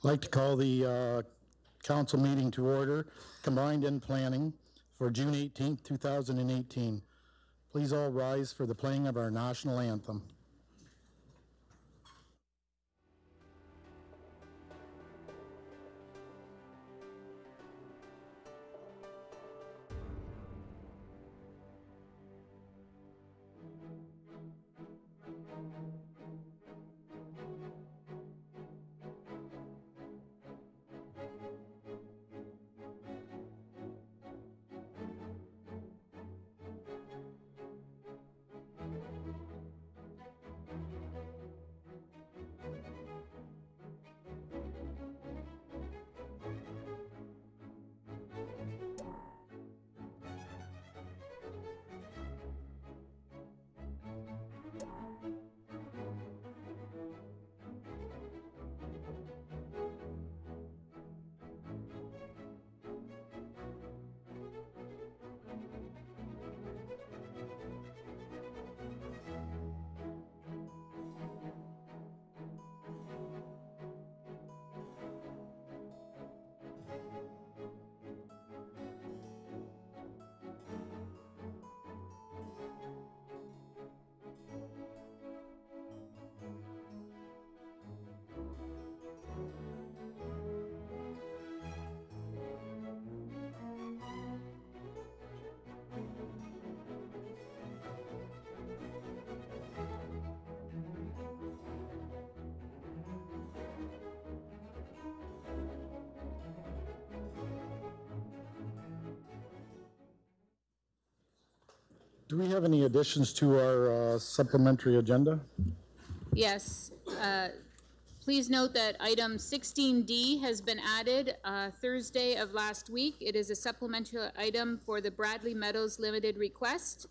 I'd like to call the council meeting to order, combined in planning, for June 18th, 2018. Please all rise for the playing of our national anthem. Do we have any additions to our supplementary agenda? Yes. Please note that item 16D has been added Thursday of last week. It is a supplementary item for the Bradley Meadows Limited request,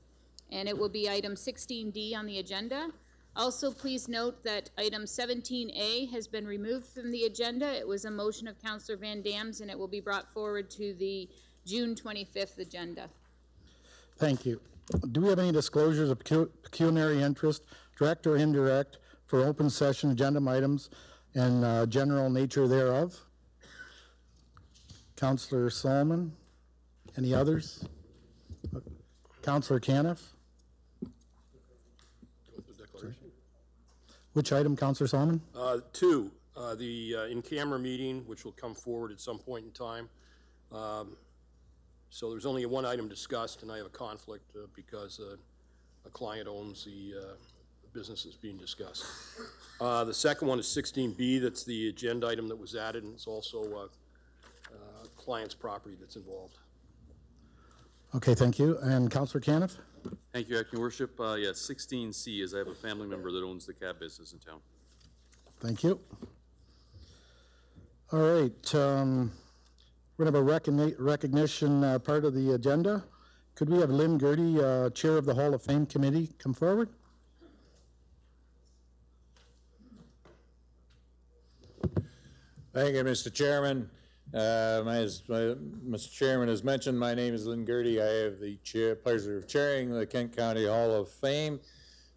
and it will be item 16D on the agenda. Also, please note that item 17A has been removed from the agenda. It was a motion of Councillor Van Dam's, and it will be brought forward to the June 25th agenda. Thank you. Do we have any disclosures of pecuniary interest, direct or indirect, for open session agenda items and general nature thereof? Councillor Solomon? Any others? Councillor Caniff? Which item, Councillor Solomon? Two, the in-camera meeting, which will come forward at some point in time. So there's only one item discussed, and I have a conflict because a client owns the business that's being discussed. The second one is 16B. That's the agenda item that was added, and it's also client's property that's involved. Okay, thank you. And Councillor Caniff? Thank you, Acting Worship. Yeah, 16C is I have a family member that owns the cab business in town. Thank you. All right. We're going to have a recognition part of the agenda. Could we have Lynn Gertie, Chair of the Hall of Fame Committee, come forward? Thank you, Mr. Chairman. As Mr. Chairman has mentioned, my name is Lynn Gertie. I have the pleasure of chairing the Kent County Hall of Fame,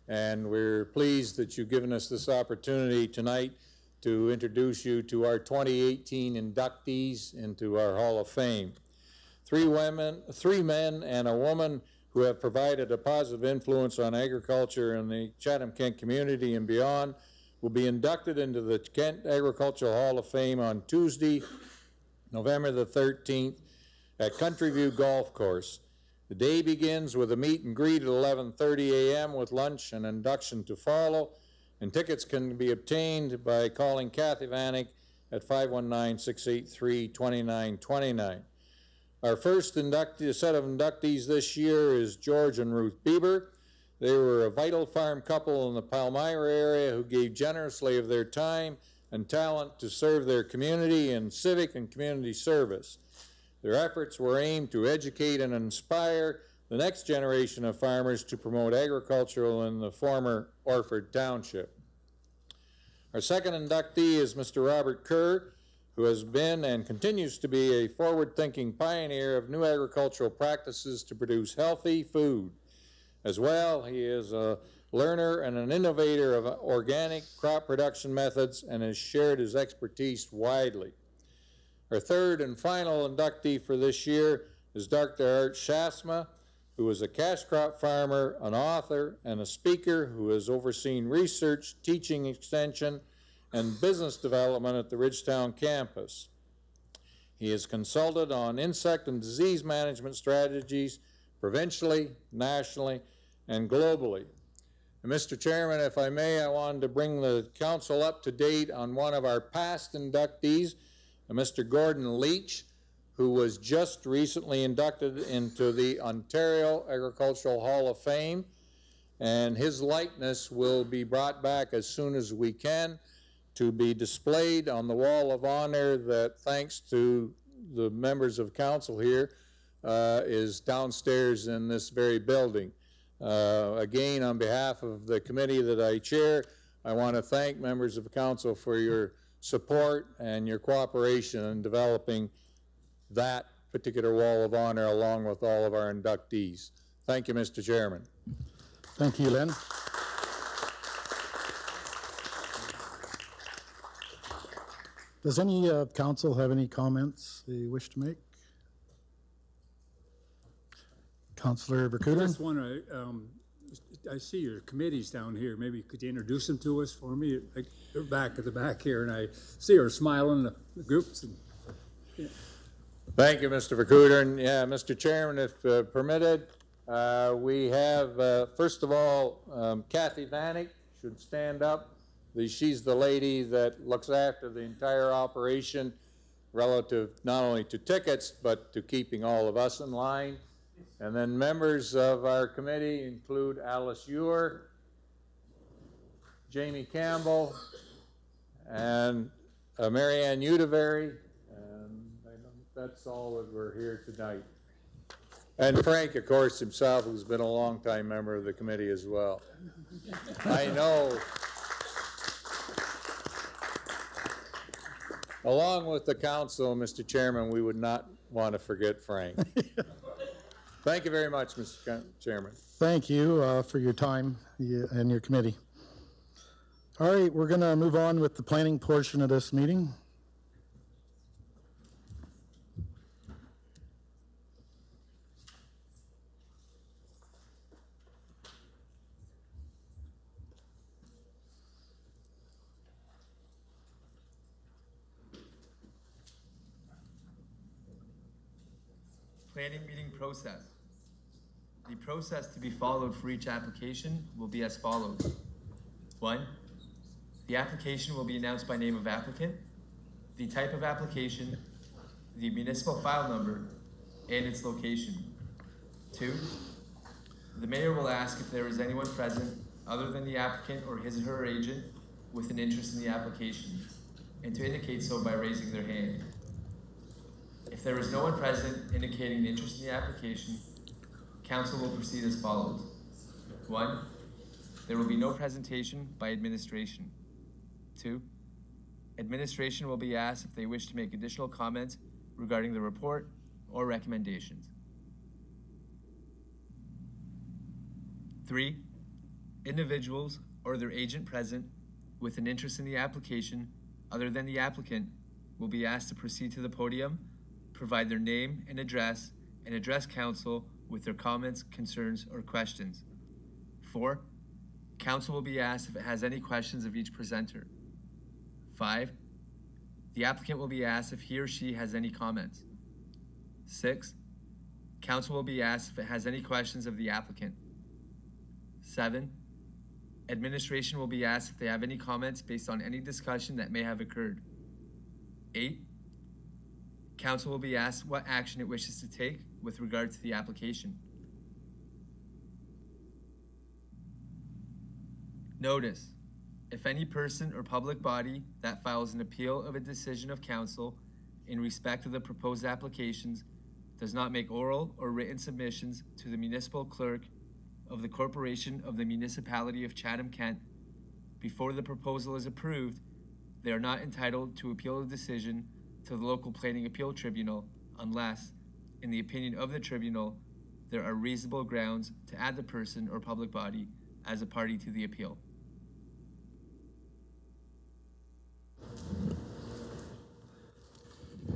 and we're pleased that you've given us this opportunity tonight to introduce you to our 2018 inductees into our Hall of Fame. Three men and a woman who have provided a positive influence on agriculture in the Chatham-Kent community and beyond will be inducted into the Kent Agricultural Hall of Fame on Tuesday, November the 13th at Country View Golf Course. The day begins with a meet and greet at 11:30 a.m. with lunch and induction to follow, and tickets can be obtained by calling Kathy Vanek at 519-683-2929. Our first set of inductees this year is George and Ruth Bieber. They were a vital farm couple in the Palmyra area who gave generously of their time and talent to serve their community in civic and community service. Their efforts were aimed to educate and inspire the next generation of farmers to promote agriculture in the former Orford Township. Our second inductee is Mr. Robert Kerr, who has been and continues to be a forward-thinking pioneer of new agricultural practices to produce healthy food. As well, he is a learner and an innovator of organic crop production methods and has shared his expertise widely. Our third and final inductee for this year is Dr. Art Shasma, who is a cash crop farmer, an author, and a speaker who has overseen research, teaching extension, and business development at the Ridgetown campus. He has consulted on insect and disease management strategies provincially, nationally, and globally. And Mr. Chairman, if I may, I wanted to bring the council up to date on one of our past inductees, Mr. Gordon Leach, who was just recently inducted into the Ontario Agricultural Hall of Fame, and his likeness will be brought back as soon as we can to be displayed on the wall of honor that, thanks to the members of council here, is downstairs in this very building. Again, on behalf of the committee that I chair, I want to thank members of council for your support and your cooperation in developing that particular wall of honor along with all of our inductees. Thank you, Mr. Chairman. Thank you, Len. Does any council have any comments they wish to make? Councillor Verkuter? I just want to, I see your committees down here. Maybe could you introduce them to us for me? They're back at the back here, and I see her smiling, the groups. And, yeah. Thank you, Mr. Verkuter. And yeah, Mr. Chairman, if permitted, we have, first of all, Kathy Vanek should stand up. She's the lady that looks after the entire operation relative not only to tickets, but to keeping all of us in line. And then members of our committee include Alice Ewer, Jamie Campbell, and Marianne Udavari, and that's all that we're here tonight. And Frank, of course, himself, who's been a long-time member of the committee as well. I know. Along with the council, Mr. Chairman, we would not want to forget Frank. Thank you very much, Mr. Chairman. Thank you for your time and your committee. All right, we're going to move on with the planning portion of this meeting. Planning meeting process. The process to be followed for each application will be as follows. 1. The application will be announced by name of applicant, the type of application, the municipal file number, and its location. 2. The mayor will ask if there is anyone present other than the applicant or his or her agent with an interest in the application, and to indicate so by raising their hand. If there is no one present indicating an interest in the application, council will proceed as follows. 1. There will be no presentation by administration. 2. Administration will be asked if they wish to make additional comments regarding the report or recommendations. 3, individuals or their agent present with an interest in the application other than the applicant will be asked to proceed to the podium, provide their name and address council with their comments, concerns, or questions. 4, council will be asked if it has any questions of each presenter. 5, the applicant will be asked if he or she has any comments. 6, council will be asked if it has any questions of the applicant. 7, administration will be asked if they have any comments based on any discussion that may have occurred. 8, council will be asked what action it wishes to take with regard to the application. Notice, if any person or public body that files an appeal of a decision of council in respect of the proposed applications does not make oral or written submissions to the municipal clerk of the corporation of the municipality of Chatham-Kent before the proposal is approved, they are not entitled to appeal the decision to the local planning appeal tribunal unless, in the opinion of the tribunal, there are reasonable grounds to add the person or public body as a party to the appeal.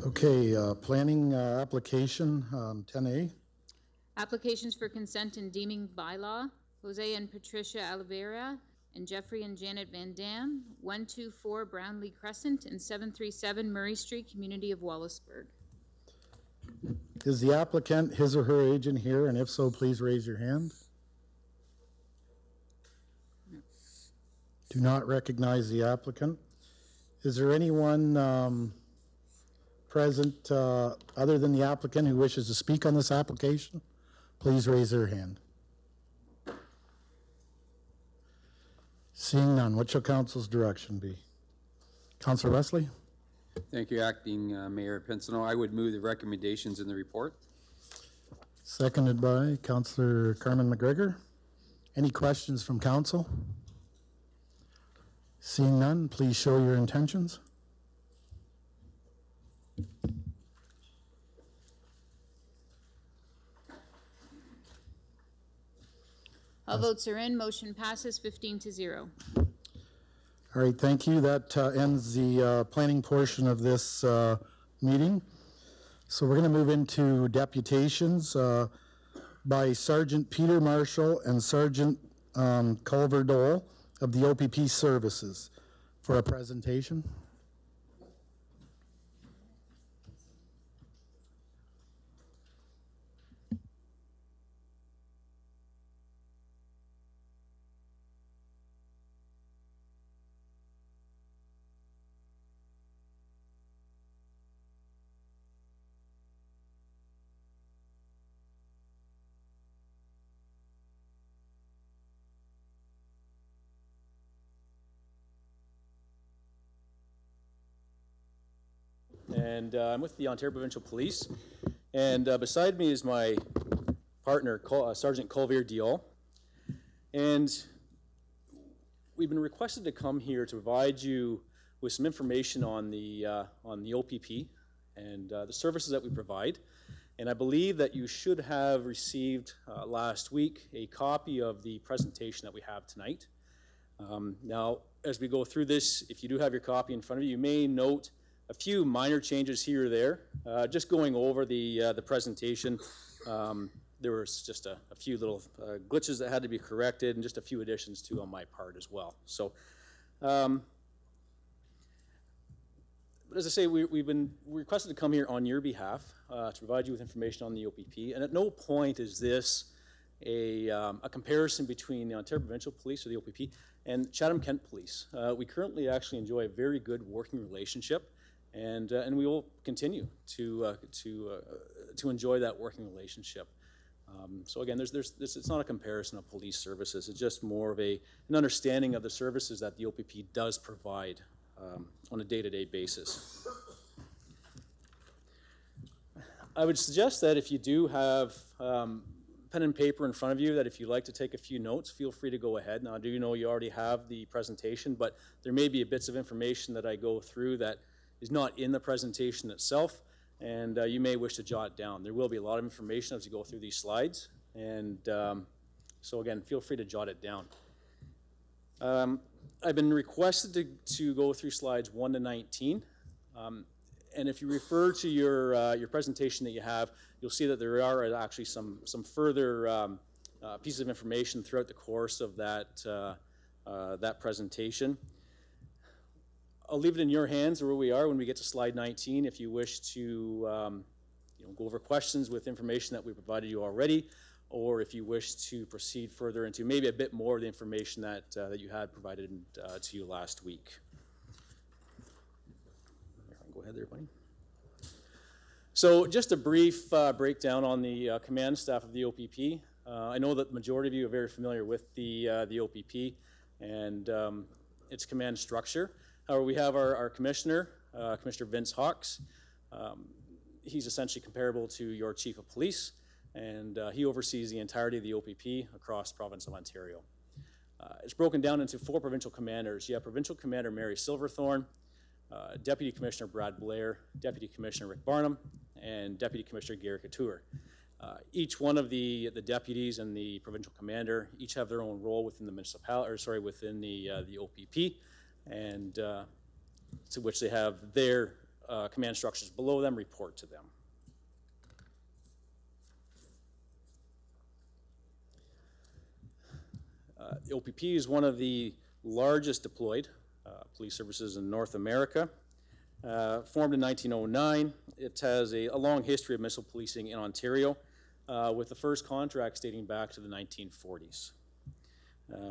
Okay, planning application 10A. Applications for consent and deeming bylaw, Jose and Patricia Oliveira and Jeffrey and Janet Van Dam, 124 Brownlee Crescent and 737 Murray Street, Community of Wallaceburg. Is the applicant his or her agent here? And if so, please raise your hand. Do not recognize the applicant. Is there anyone present other than the applicant who wishes to speak on this application? Please raise their hand. Seeing none, what shall council's direction be? Councilor Wesley? Thank you, Acting Mayor Pinsino. I would move the recommendations in the report. Seconded by Councilor Carmen McGregor. Any questions from council? Seeing none, please show your intentions. All votes are in. Motion passes 15-0. All right, thank you. That ends the planning portion of this meeting. So we're going to move into deputations by Sergeant Peter Marshall and Sergeant Culver Dole of the OPP Services for a presentation. And I'm with the Ontario Provincial Police, and beside me is my partner, Sergeant Colvier Diol, and we've been requested to come here to provide you with some information on the OPP and the services that we provide. And I believe that you should have received last week a copy of the presentation that we have tonight. Now, as we go through this, if you do have your copy in front of you, you may note a few minor changes here or there. Just going over the presentation, there was just a few little glitches that had to be corrected and just a few additions too on my part as well. So, but as I say, we've been requested to come here on your behalf to provide you with information on the OPP, and at no point is this a comparison between the Ontario Provincial Police, or the OPP, and Chatham-Kent Police. We currently actually enjoy a very good working relationship, and we will continue to enjoy that working relationship. So again, it's not a comparison of police services. It's just more of an understanding of the services that the OPP does provide on a day-to-day basis. I would suggest that if you do have pen and paper in front of you that if you'd like to take a few notes, feel free to go ahead. Now, I do know you already have the presentation, but there may be bits of information that I go through that is not in the presentation itself, and you may wish to jot it down. There will be a lot of information as you go through these slides, and so again, feel free to jot it down. I've been requested to go through slides 1 to 19. And if you refer to your presentation that you have, you'll see that there are actually some further pieces of information throughout the course of that presentation. I'll leave it in your hands where we are when we get to slide 19. If you wish to go over questions with information that we provided you already, or if you wish to proceed further into maybe a bit more of the information that you had provided to you last week. Go ahead there, buddy. So just a brief breakdown on the command staff of the OPP. I know that the majority of you are very familiar with the OPP and its command structure. However, we have our commissioner, Commissioner Vince Hawks. He's essentially comparable to your chief of police, and he oversees the entirety of the OPP across the province of Ontario. It's broken down into 4 provincial commanders. You have Provincial Commander Mary Silverthorne, Deputy Commissioner Brad Blair, Deputy Commissioner Rick Barnum, and Deputy Commissioner Gary Couture. Each one of the deputies and the provincial commander each have their own role within the municipality, or sorry, within the OPP, and to which they have their command structures below them report to them. The OPP is one of the largest deployed police services in North America. Formed in 1909, it has a long history of municipal policing in Ontario, with the first contract dating back to the 1940s.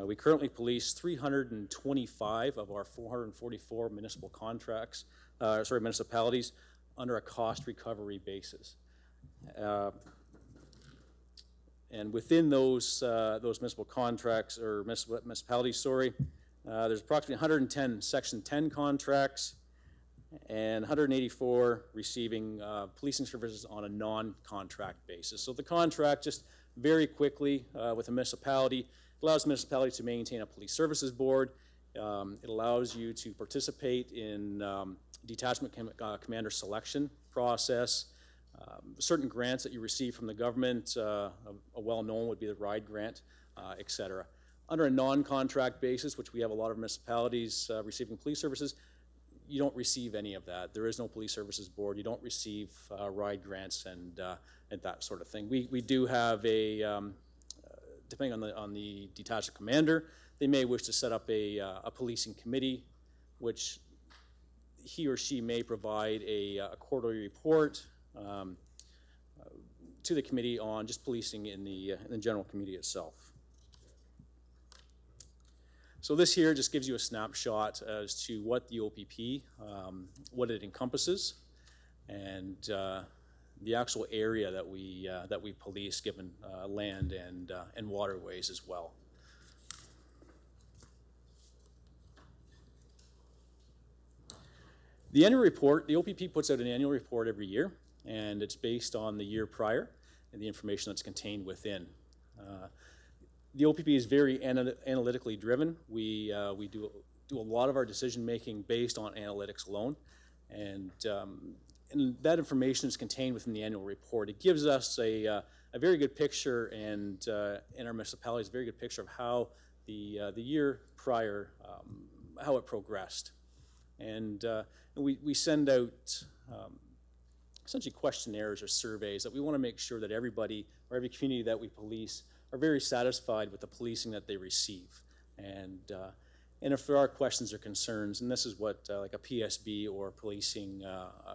We currently police 325 of our 444 municipal contracts, municipalities, under a cost recovery basis. And within those municipal contracts, or municipalities, there's approximately 110 Section 10 contracts and 184 receiving policing services on a non-contract basis. So the contract, just very quickly with a municipality, allows the municipality to maintain a police services board. It allows you to participate in detachment commander selection process. Certain grants that you receive from the government, a well-known would be the RIDE grant, et cetera. Under a non-contract basis, which we have a lot of municipalities receiving police services, you don't receive any of that. There is no police services board. You don't receive RIDE grants and that sort of thing. We do have a, depending on the detachment commander, they may wish to set up a policing committee, which he or she may provide a quarterly report to the committee on just policing in the general community itself. So this here just gives you a snapshot as to what the OPP, what it encompasses, and the actual area that we police, given land and waterways as well. The annual report, the OPP puts out an annual report every year, and it's based on the year prior and the information that's contained within. The OPP is very analytically driven. We do a lot of our decision making based on analytics alone, and that information is contained within the annual report. It gives us a very good picture, and in our municipalities, a very good picture of how the year prior, how it progressed. And we send out essentially questionnaires or surveys that we want to make sure that everybody, or every community that we police, are very satisfied with the policing that they receive. And if there are questions or concerns, and this is what like a PSB or policing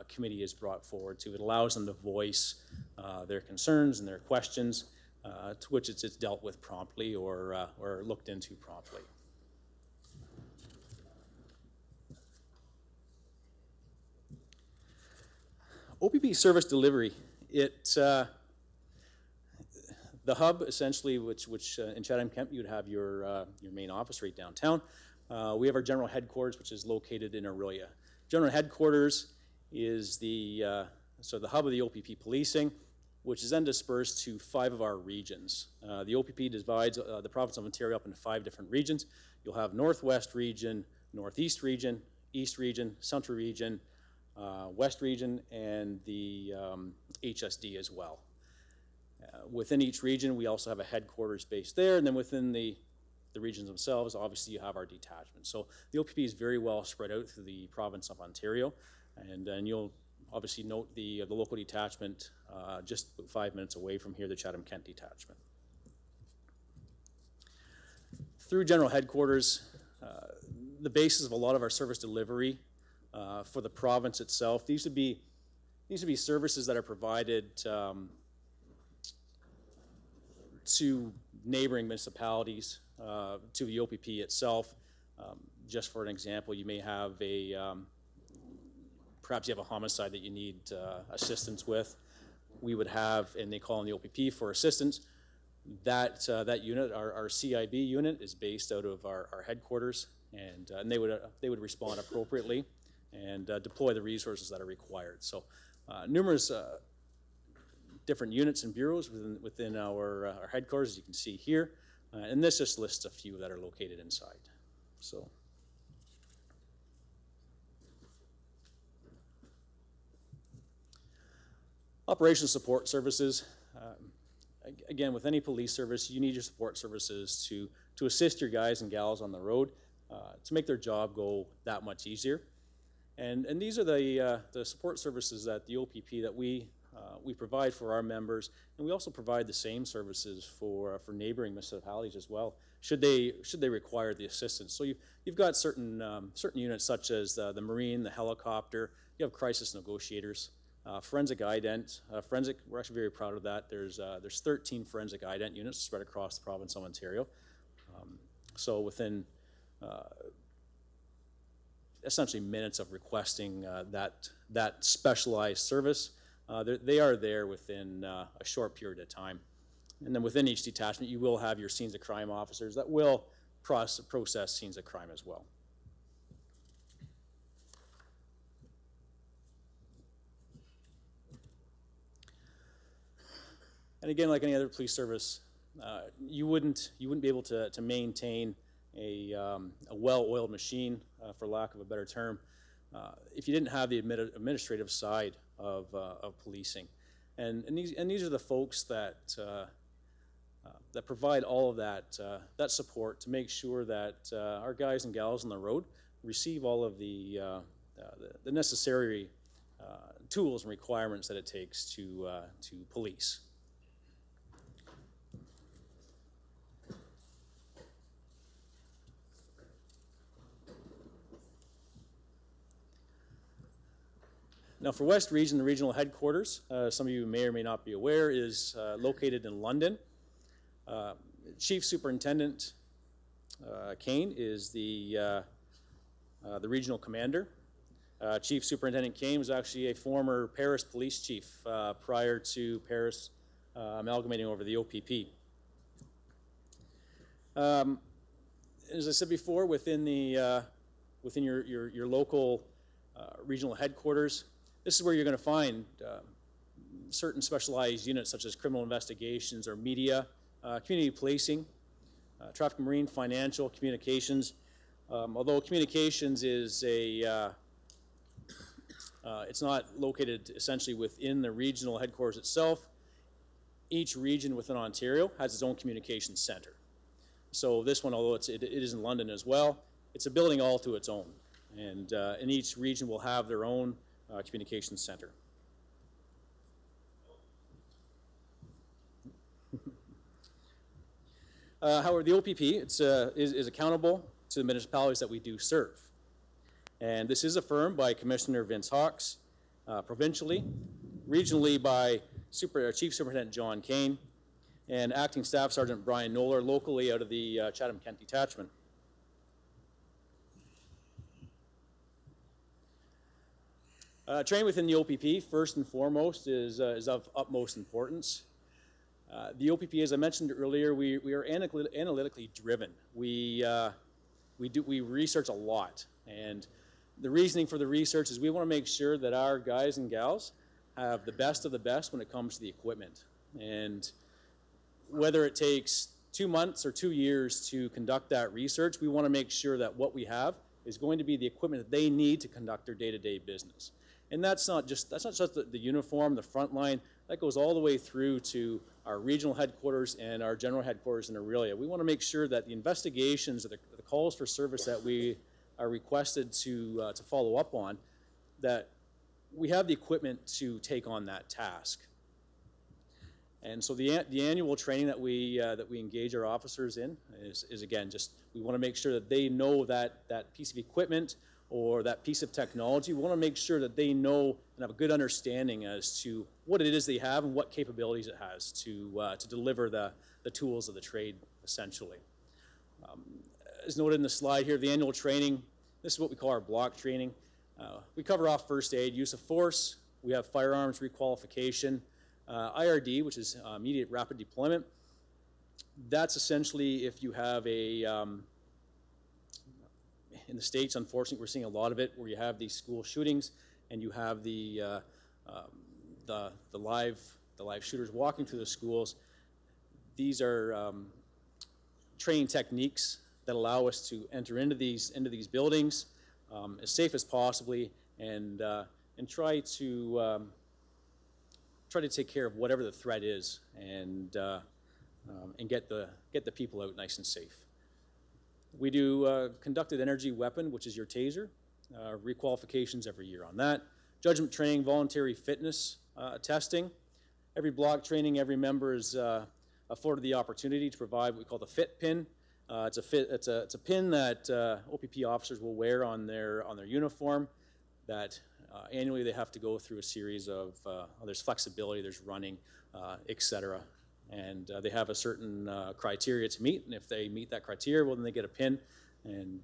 committee is brought forward to, it allows them to voice their concerns and their questions, to which it's dealt with promptly or looked into promptly. OPP service delivery, the hub essentially, which in Chatham-Kent you would have your main office right downtown. We have our general headquarters, which is located in Aurelia. General headquarters is the hub of the OPP policing. which is then dispersed to 5 of our regions. The OPP divides the province of Ontario up into 5 different regions. You'll have Northwest region, Northeast region, East region, Central region, West region, and the HSD as well. Within each region, we also have a headquarters based there, and then within the regions themselves, obviously you have our detachment. So the OPP is very well spread out through the province of Ontario, and you'll obviously note the local detachment just 5 minutes away from here, the Chatham-Kent detachment. Through general headquarters, the basis of a lot of our service delivery for the province itself, these would be services that are provided to neighboring municipalities, to the OPP itself. Just for an example, you may have perhaps you have a homicide that you need assistance with. We would have, and they call on the OPP for assistance. That unit, our CIB unit, is based out of our headquarters, and they would respond appropriately and deploy the resources that are required. So numerous different units and bureaus within our headquarters, as you can see here, and this just lists a few that are located inside. So. Operational support services. Again, with any police service, you need your support services to assist your guys and gals on the road to make their job go that much easier. And these are the support services that the OPP that we provide for our members, and we also provide the same services for neighboring municipalities as well, should they require the assistance. So you've got certain units such as the Marine, the helicopter. You have crisis negotiators. Forensic ident, we're actually very proud of that. There's 13 forensic ident units spread across the province of Ontario. So within essentially minutes of requesting that specialized service, they are there within a short period of time. And then within each detachment, you will have your scenes of crime officers that will process scenes of crime as well. And again, like any other police service, you wouldn't be able to maintain a well-oiled machine, for lack of a better term, if you didn't have the administrative side of policing. And these are the folks that provide all of that support to make sure that our guys and gals on the road receive all of the necessary tools and requirements that it takes to police. Now for West Region, the regional headquarters, some of you may or may not be aware, is located in London. Chief Superintendent Kane is the regional commander. Chief Superintendent Kane was actually a former Paris police chief prior to Paris amalgamating over the OPP. As I said before, within your local regional headquarters, this is where you're going to find certain specialized units such as criminal investigations or media, community policing, traffic and marine, financial, communications. Although communications is it's not located essentially within the regional headquarters itself. Each region within Ontario has its own communications center. So this one, although it is in London as well, it's a building all to its own. And each region will have their own communications center. However, the OPP is accountable to the municipalities that we do serve. And this is affirmed by Commissioner Vince Hawks, provincially, regionally by Chief Superintendent John Kane, and Acting Staff Sergeant Brian Noller, locally out of the Chatham-Kent detachment. Training within the OPP, first and foremost, is of utmost importance. The OPP, as I mentioned earlier, we are analytically driven. We research a lot, and the reasoning for the research is we want to make sure that our guys and gals have the best of the best when it comes to the equipment. And whether it takes 2 months or 2 years to conduct that research, we want to make sure that what we have is going to be the equipment that they need to conduct their day-to-day business. And that's not just the uniform, the front line. That goes all the way through to our regional headquarters and our general headquarters in Aurelia. We want to make sure that the investigations or the calls for service that we are requested to follow up on, that we have the equipment to take on that task. And so the annual training that we engage our officers in is again, just we want to make sure that they know that piece of equipment or that piece of technology. We want to make sure that they know and have a good understanding as to what it is they have and what capabilities it has to deliver the tools of the trade, essentially. As noted in the slide here, the annual training, this is what we call our block training. We cover off first aid, use of force, we have firearms requalification, IRD, which is immediate rapid deployment. That's essentially if you have a, in the States, unfortunately, we're seeing a lot of it where you have these school shootings and you have the live shooters walking through the schools. These are training techniques that allow us to enter into these buildings as safe as possibly and try to take care of whatever the threat is and get the people out nice and safe. We do conducted energy weapon, which is your taser, requalifications every year on that. Judgment training, voluntary fitness testing. Every block training, every member is afforded the opportunity to provide what we call the fit pin. It's a pin that OPP officers will wear on their uniform. That annually they have to go through a series of there's flexibility, there's running, etc. And they have a certain criteria to meet, and if they meet that criteria, well, then they get a pin, and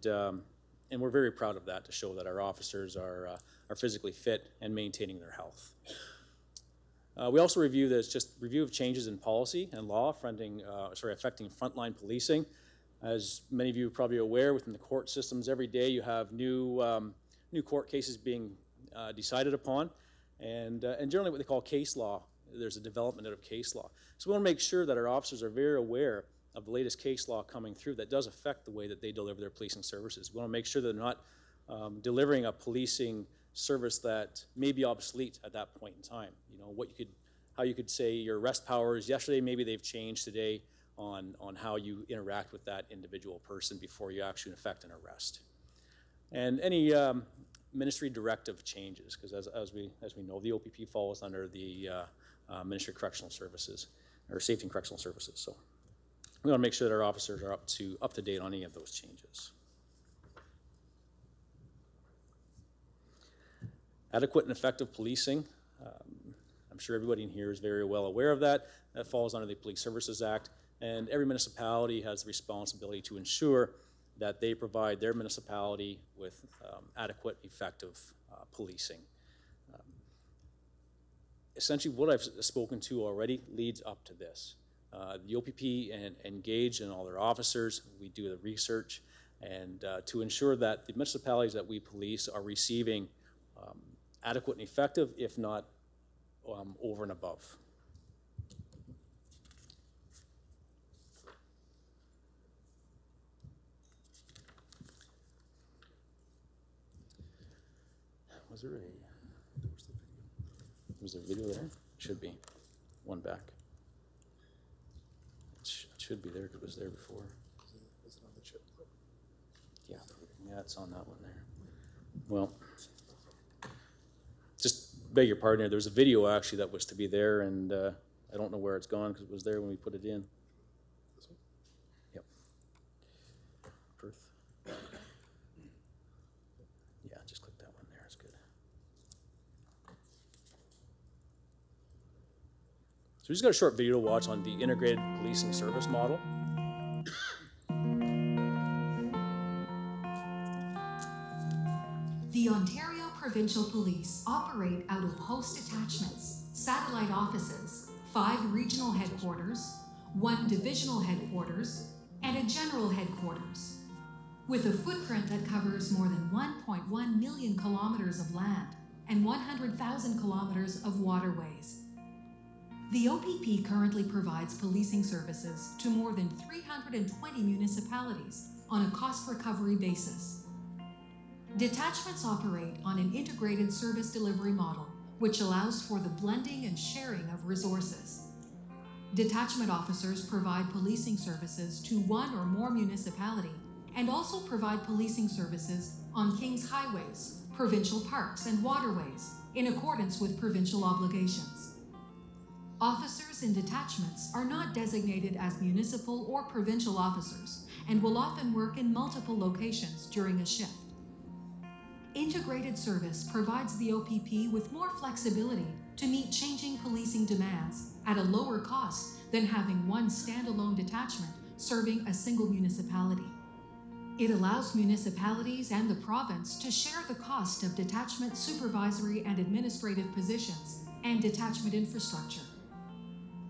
we're very proud of that to show that our officers are physically fit and maintaining their health. We also review review of changes in policy and law affecting frontline policing. As many of you are probably aware, within the court systems every day you have new court cases being decided upon, and generally what they call case law. There's a development out of case law. So we want to make sure that our officers are very aware of the latest case law coming through that does affect the way that they deliver their policing services. We want to make sure they're not delivering a policing service that may be obsolete at that point in time. You know, how you could say your arrest powers yesterday, maybe they've changed today on how you interact with that individual person before you actually effect an arrest. And any ministry directive changes, because as we know, the OPP falls under the Ministry of Correctional Services, or Safety and Correctional Services. So we want to make sure that our officers are up to date on any of those changes. Adequate and effective policing. I'm sure everybody in here is very well aware of that. That falls under the Police Services Act, and every municipality has the responsibility to ensure that they provide their municipality with adequate, effective policing. Essentially, what I've spoken to already leads up to this. The OPP engage in all their officers. We do the research, and to ensure that the municipalities that we police are receiving adequate and effective, if not over and above. Was there a video there? Should be. One back. It should be there because it was there before. Is it on the chip? Yeah, it's on that one there. Well, just beg your pardon there was a video actually that was to be there, and I don't know where it's gone because it was there when we put it in. This one? Yep. Perth. Yeah, just click that one there. It's good. So we just got a short video to watch on the integrated policing service model. The Ontario Provincial Police operate out of host attachments, satellite offices, 5 regional headquarters, 1 divisional headquarters, and a general headquarters. With a footprint that covers more than 1.1 million kilometers of land, and 100,000 kilometers of waterways. The OPP currently provides policing services to more than 320 municipalities on a cost recovery basis. Detachments operate on an integrated service delivery model, which allows for the blending and sharing of resources. Detachment officers provide policing services to one or more municipality and also provide policing services on King's highways, provincial parks, and waterways in accordance with provincial obligations. Officers in detachments are not designated as municipal or provincial officers and will often work in multiple locations during a shift. Integrated service provides the OPP with more flexibility to meet changing policing demands at a lower cost than having one standalone detachment serving a single municipality. It allows municipalities and the province to share the cost of detachment supervisory and administrative positions and detachment infrastructure.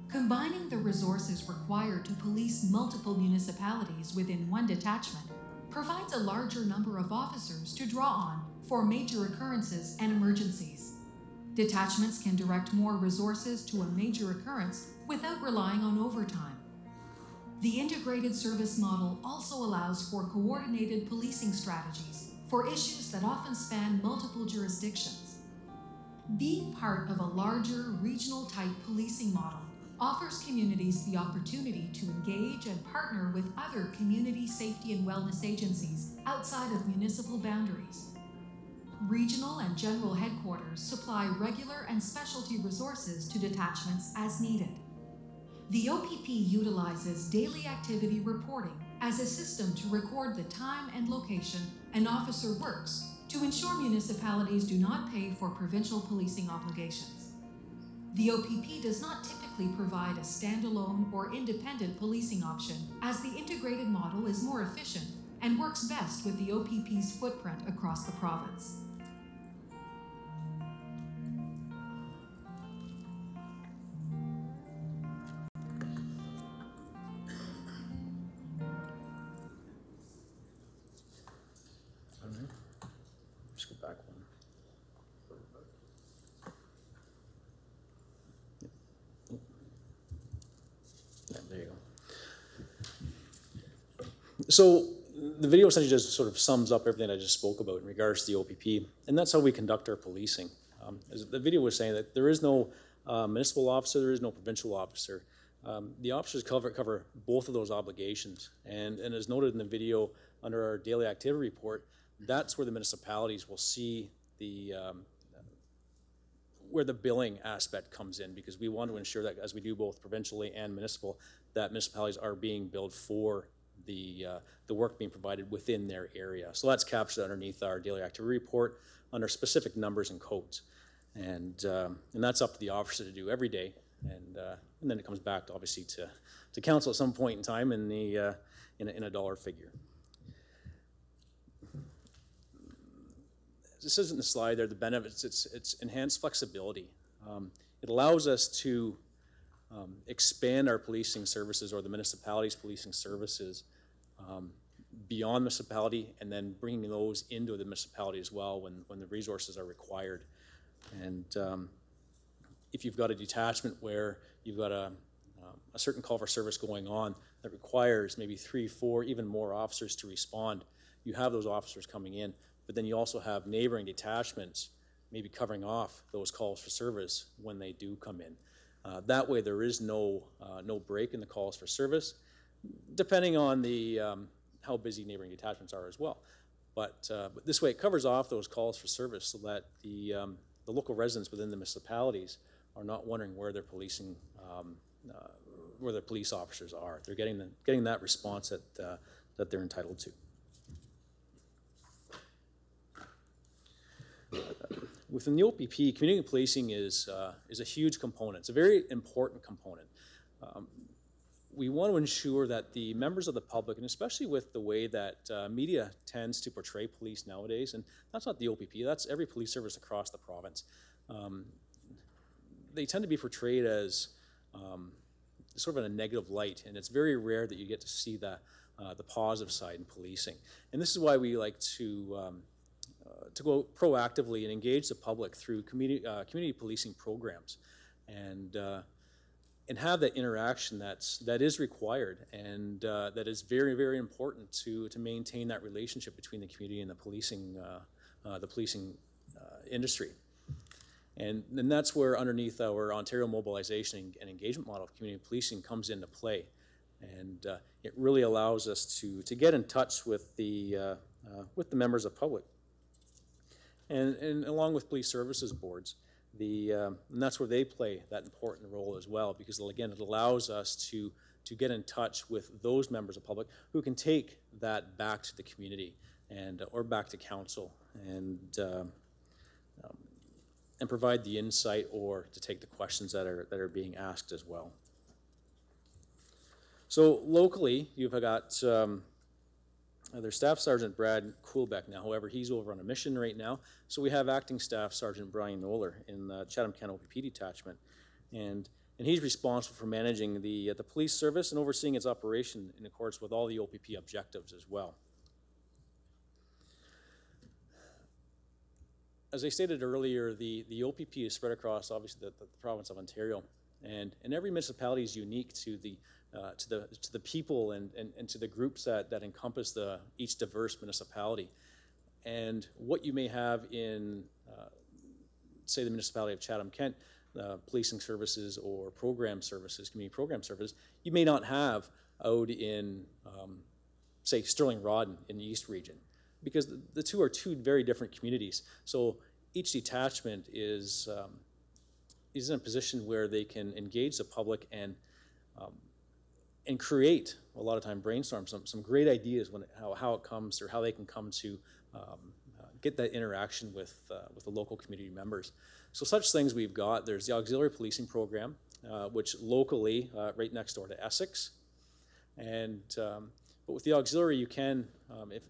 Combining the resources required to police multiple municipalities within one detachment provides a larger number of officers to draw on for major occurrences and emergencies. Detachments can direct more resources to a major occurrence without relying on overtime. The integrated service model also allows for coordinated policing strategies for issues that often span multiple jurisdictions. Being part of a larger, regional-type policing model offers communities the opportunity to engage and partner with other community safety and wellness agencies outside of municipal boundaries. Regional and general headquarters supply regular and specialty resources to detachments as needed. The OPP utilizes daily activity reporting as a system to record the time and location an officer works to ensure municipalities do not pay for provincial policing obligations. The OPP does not typically provide a standalone or independent policing option, as the integrated model is more efficient and works best with the OPP's footprint across the province. Just go back one. Yeah, there you go. So the video essentially just sort of sums up everything I just spoke about in regards to the OPP, and that's how we conduct our policing. As the video was saying, that there is no municipal officer, there is no provincial officer. The officers cover both of those obligations, and as noted in the video under our daily activity report, that's where the municipalities will see the where the billing aspect comes in, because we want to ensure that as we do both provincially and municipal, that municipalities are being billed for the work being provided within their area. So that's captured underneath our daily activity report under specific numbers and codes, and that's up to the officer to do every day, and then it comes back to, obviously to council at some point in time in the in a dollar figure. This isn't the slide there, the benefits, it's enhanced flexibility. It allows us to expand our policing services, or the municipality's policing services, beyond municipality, and then bringing those into the municipality as well when the resources are required. And if you've got a detachment where you've got a certain call for service going on that requires maybe 3, 4, even more officers to respond, you have those officers coming in, but then you also have neighboring detachments maybe covering off those calls for service when they do come in. That way there is no break in the calls for service, depending on the how busy neighboring detachments are as well. But this way it covers off those calls for service so that the local residents within the municipalities are not wondering where their policing, where their police officers are. They're getting that response that they're entitled to. Within the OPP, community policing is a huge component. It's a very important component. We want to ensure that the members of the public, and especially with the way that media tends to portray police nowadays, and that's not the OPP, that's every police service across the province, they tend to be portrayed as sort of in a negative light, and it's very rare that you get to see the positive side in policing. And this is why we like to to go proactively and engage the public through community policing programs, and have that interaction that is required, and that is very, very important to maintain that relationship between the community and the policing industry. And that's where underneath our Ontario mobilization and engagement model of community policing comes into play. And it really allows us to get in touch with the members of public. And along with police services boards, and that's where they play that important role as well, because again, it allows us to get in touch with those members of public who can take that back to the community or back to council and provide the insight or to take the questions that are being asked as well. So locally, you've got their Staff Sergeant Brad Coolbeck now. However, he's over on a mission right now. So we have Acting Staff Sergeant Brian Noller in the Chatham-Kent OPP detachment, and he's responsible for managing the police service and overseeing its operation in accordance with all the OPP objectives as well. As I stated earlier, the OPP is spread across obviously the province of Ontario, and every municipality is unique to the people and to the groups that encompass each diverse municipality. And what you may have in, say, the municipality of Chatham-Kent, policing services or program services, community program services, you may not have out in, say, Sterling Rawdon in the East region, because the two are two very different communities. So each detachment is in a position where they can engage the public and create, a lot of time brainstorm some great ideas how it comes, or how they can come to get that interaction with the local community members. So such things we've got, there's the auxiliary policing program, which locally, right next door to Essex. And, but with the auxiliary, you can, if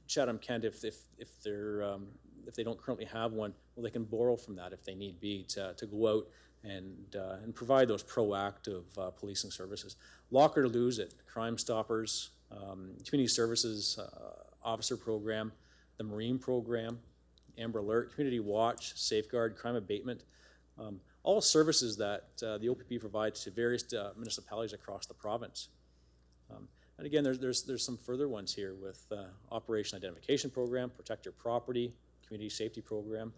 Chatham-Kent, if they don't currently have one, well, they can borrow from that if they need be to go out and provide those proactive policing services. Lock or lose it, Crime Stoppers, Community Services Officer Program, the Marine Program, Amber Alert, Community Watch, Safeguard, Crime Abatement, all services that the OPP provides to various municipalities across the province. And again, there's some further ones here with Operation Identification Program, Protect Your Property, Community Safety Program,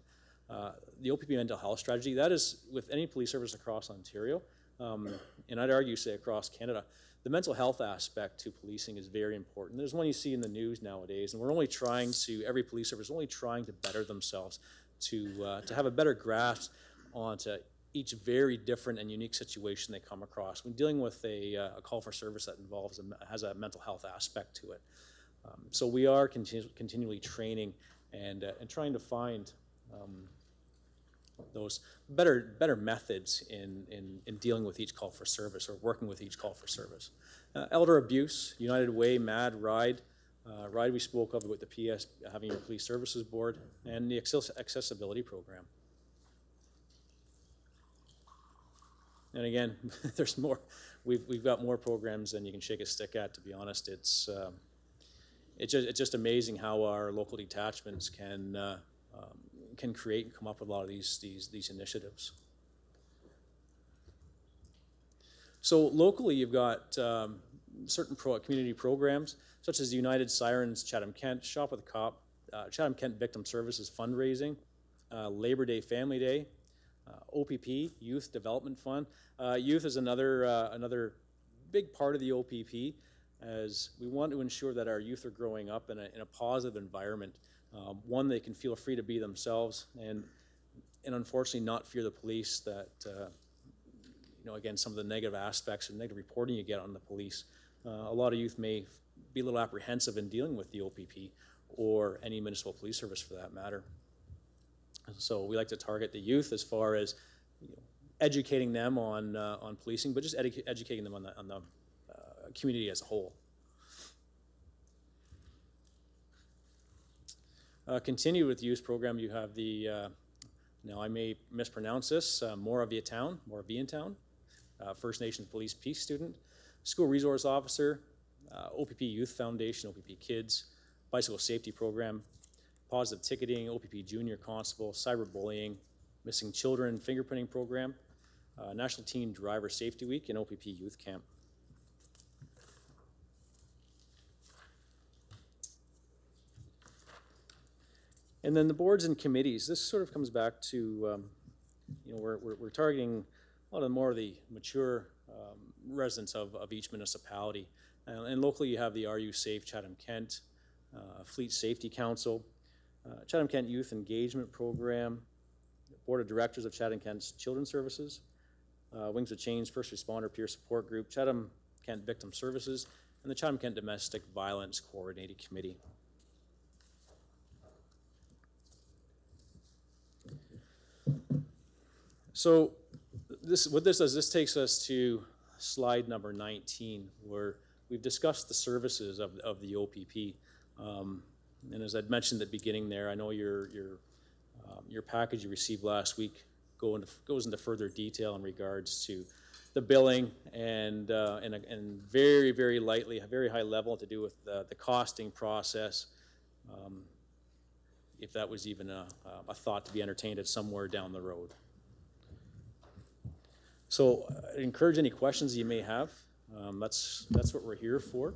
the OPP Mental Health Strategy. That is with any police service across Ontario, and I'd argue, say, across Canada. The mental health aspect to policing is very important. There's one you see in the news nowadays, and we're only trying to, every police service is only trying to better themselves to have a better grasp onto each very different and unique situation they come across when dealing with a call for service that has a mental health aspect to it. So we are continually training and trying to find those better methods in dealing with each call for service, or working with each call for service. Elder abuse, United Way, MAD, RIDE. RIDE we spoke of with the PS, having your police services board, and the accessibility program. And again, there's more. We've got more programs than you can shake a stick at, to be honest. It's just amazing how our local detachments can create and come up with a lot of these initiatives. So locally, you've got certain community programs, such as the United Sirens Chatham-Kent, Shop with a Cop, Chatham-Kent Victim Services Fundraising, Labor Day Family Day, OPP, Youth Development Fund. Youth is another big part of the OPP, as we want to ensure that our youth are growing up in a positive environment, one they can feel free to be themselves, and unfortunately not fear the police. That again, some of the negative aspects or negative reporting you get on the police, a lot of youth may be a little apprehensive in dealing with the OPP or any municipal police service for that matter. So we like to target the youth as far as educating them on policing, but just educating them on the community as a whole. Continue with the youth program. You have the now I may mispronounce this, Moravian Town, First Nations Police Peace student, School Resource Officer, OPP Youth Foundation, OPP Kids, Bicycle Safety Program, positive ticketing, OPP junior constable, cyberbullying, missing children fingerprinting program, National Teen Driver Safety Week, and OPP Youth Camp. And then the boards and committees, this sort of comes back to, you know, we're targeting a lot of more of the mature residents of each municipality. And locally you have the Are You Safe Chatham-Kent, Fleet Safety Council, Chatham-Kent Youth Engagement Program, Board of Directors of Chatham-Kent's Children's Services, Wings of Change First Responder Peer Support Group, Chatham-Kent Victim Services, and the Chatham-Kent Domestic Violence Coordinating Committee. So what this does, this takes us to slide number 19, where we've discussed the services of the OPP. And as I'd mentioned at the beginning there, I know your package you received last week goes into further detail in regards to the billing and very, very lightly, a very high level to do with the costing process, if that was even a thought to be entertained at somewhere down the road. So I encourage any questions you may have. That's what we're here for.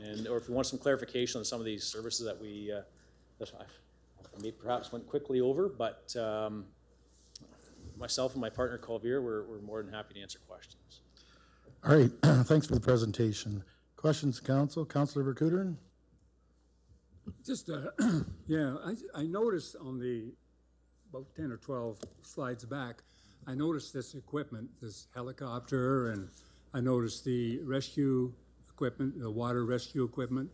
And or if you want some clarification on some of these services that we may perhaps went quickly over, but myself and my partner Colvier, we're more than happy to answer questions. All right, thanks for the presentation. Questions, Council? Councilor Vercouteren? Just, yeah, I noticed on the, about 10 or 12 slides back, I noticed this equipment, this helicopter, and I noticed the rescue equipment, the water rescue equipment.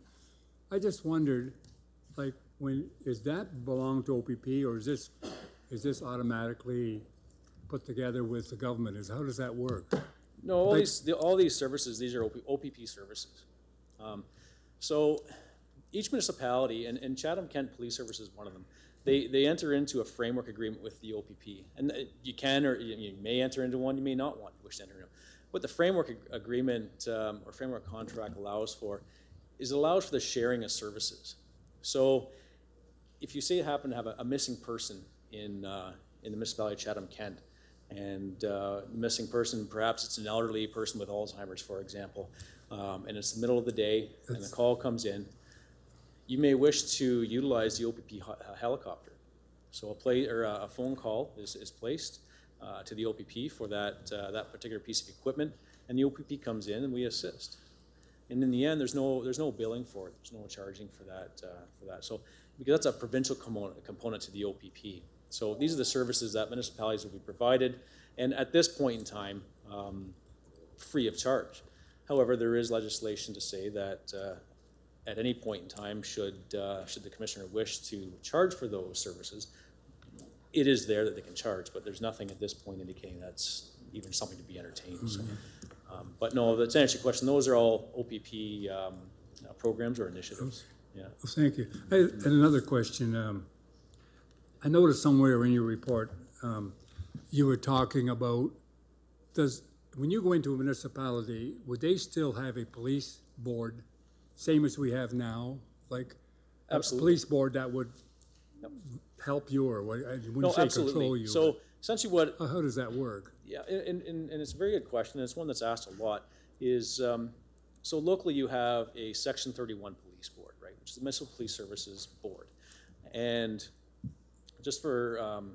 I just wondered, like, does that belong to OPP, or is this automatically put together with the government? How does that work? No, all these services, these are OPP services. So each municipality, and Chatham-Kent Police Service is one of them, they enter into a framework agreement with the OPP. And you can, or you may enter into one, you may not want to wish to enter into one. What the framework agreement or framework contract allows for is it allows for the sharing of services. So if you say you happen to have a missing person in the municipality of Chatham-Kent, and missing person, perhaps it's an elderly person with Alzheimer's, for example, and it's the middle of the day and the call comes in, you may wish to utilize the OPP helicopter. So a phone call is placed to the OPP for that particular piece of equipment, and the OPP comes in and we assist. And in the end, there's no billing for it. There's no charging for that. So because that's a provincial component to the OPP. So these are the services that municipalities will be provided, and at this point in time, free of charge. However, there is legislation to say that at any point in time, should the commissioner wish to charge for those services, it is there that they can charge, but there's nothing at this point indicating that's even something to be entertained. Mm-hmm. So, but no, to answer your question, those are all OPP programs or initiatives. Yeah. Well, thank you. And another question. I noticed somewhere in your report you were talking about, when you go into a municipality, would they still have a police board, same as we have now, like absolutely. A police board that would help you, or what? I wouldn't say absolutely. Control you. So essentially, how does that work? Yeah, and it's a very good question. And it's one that's asked a lot. Is so locally you have a Section 31 police board, right, which is the Municipal Police Services Board, and just for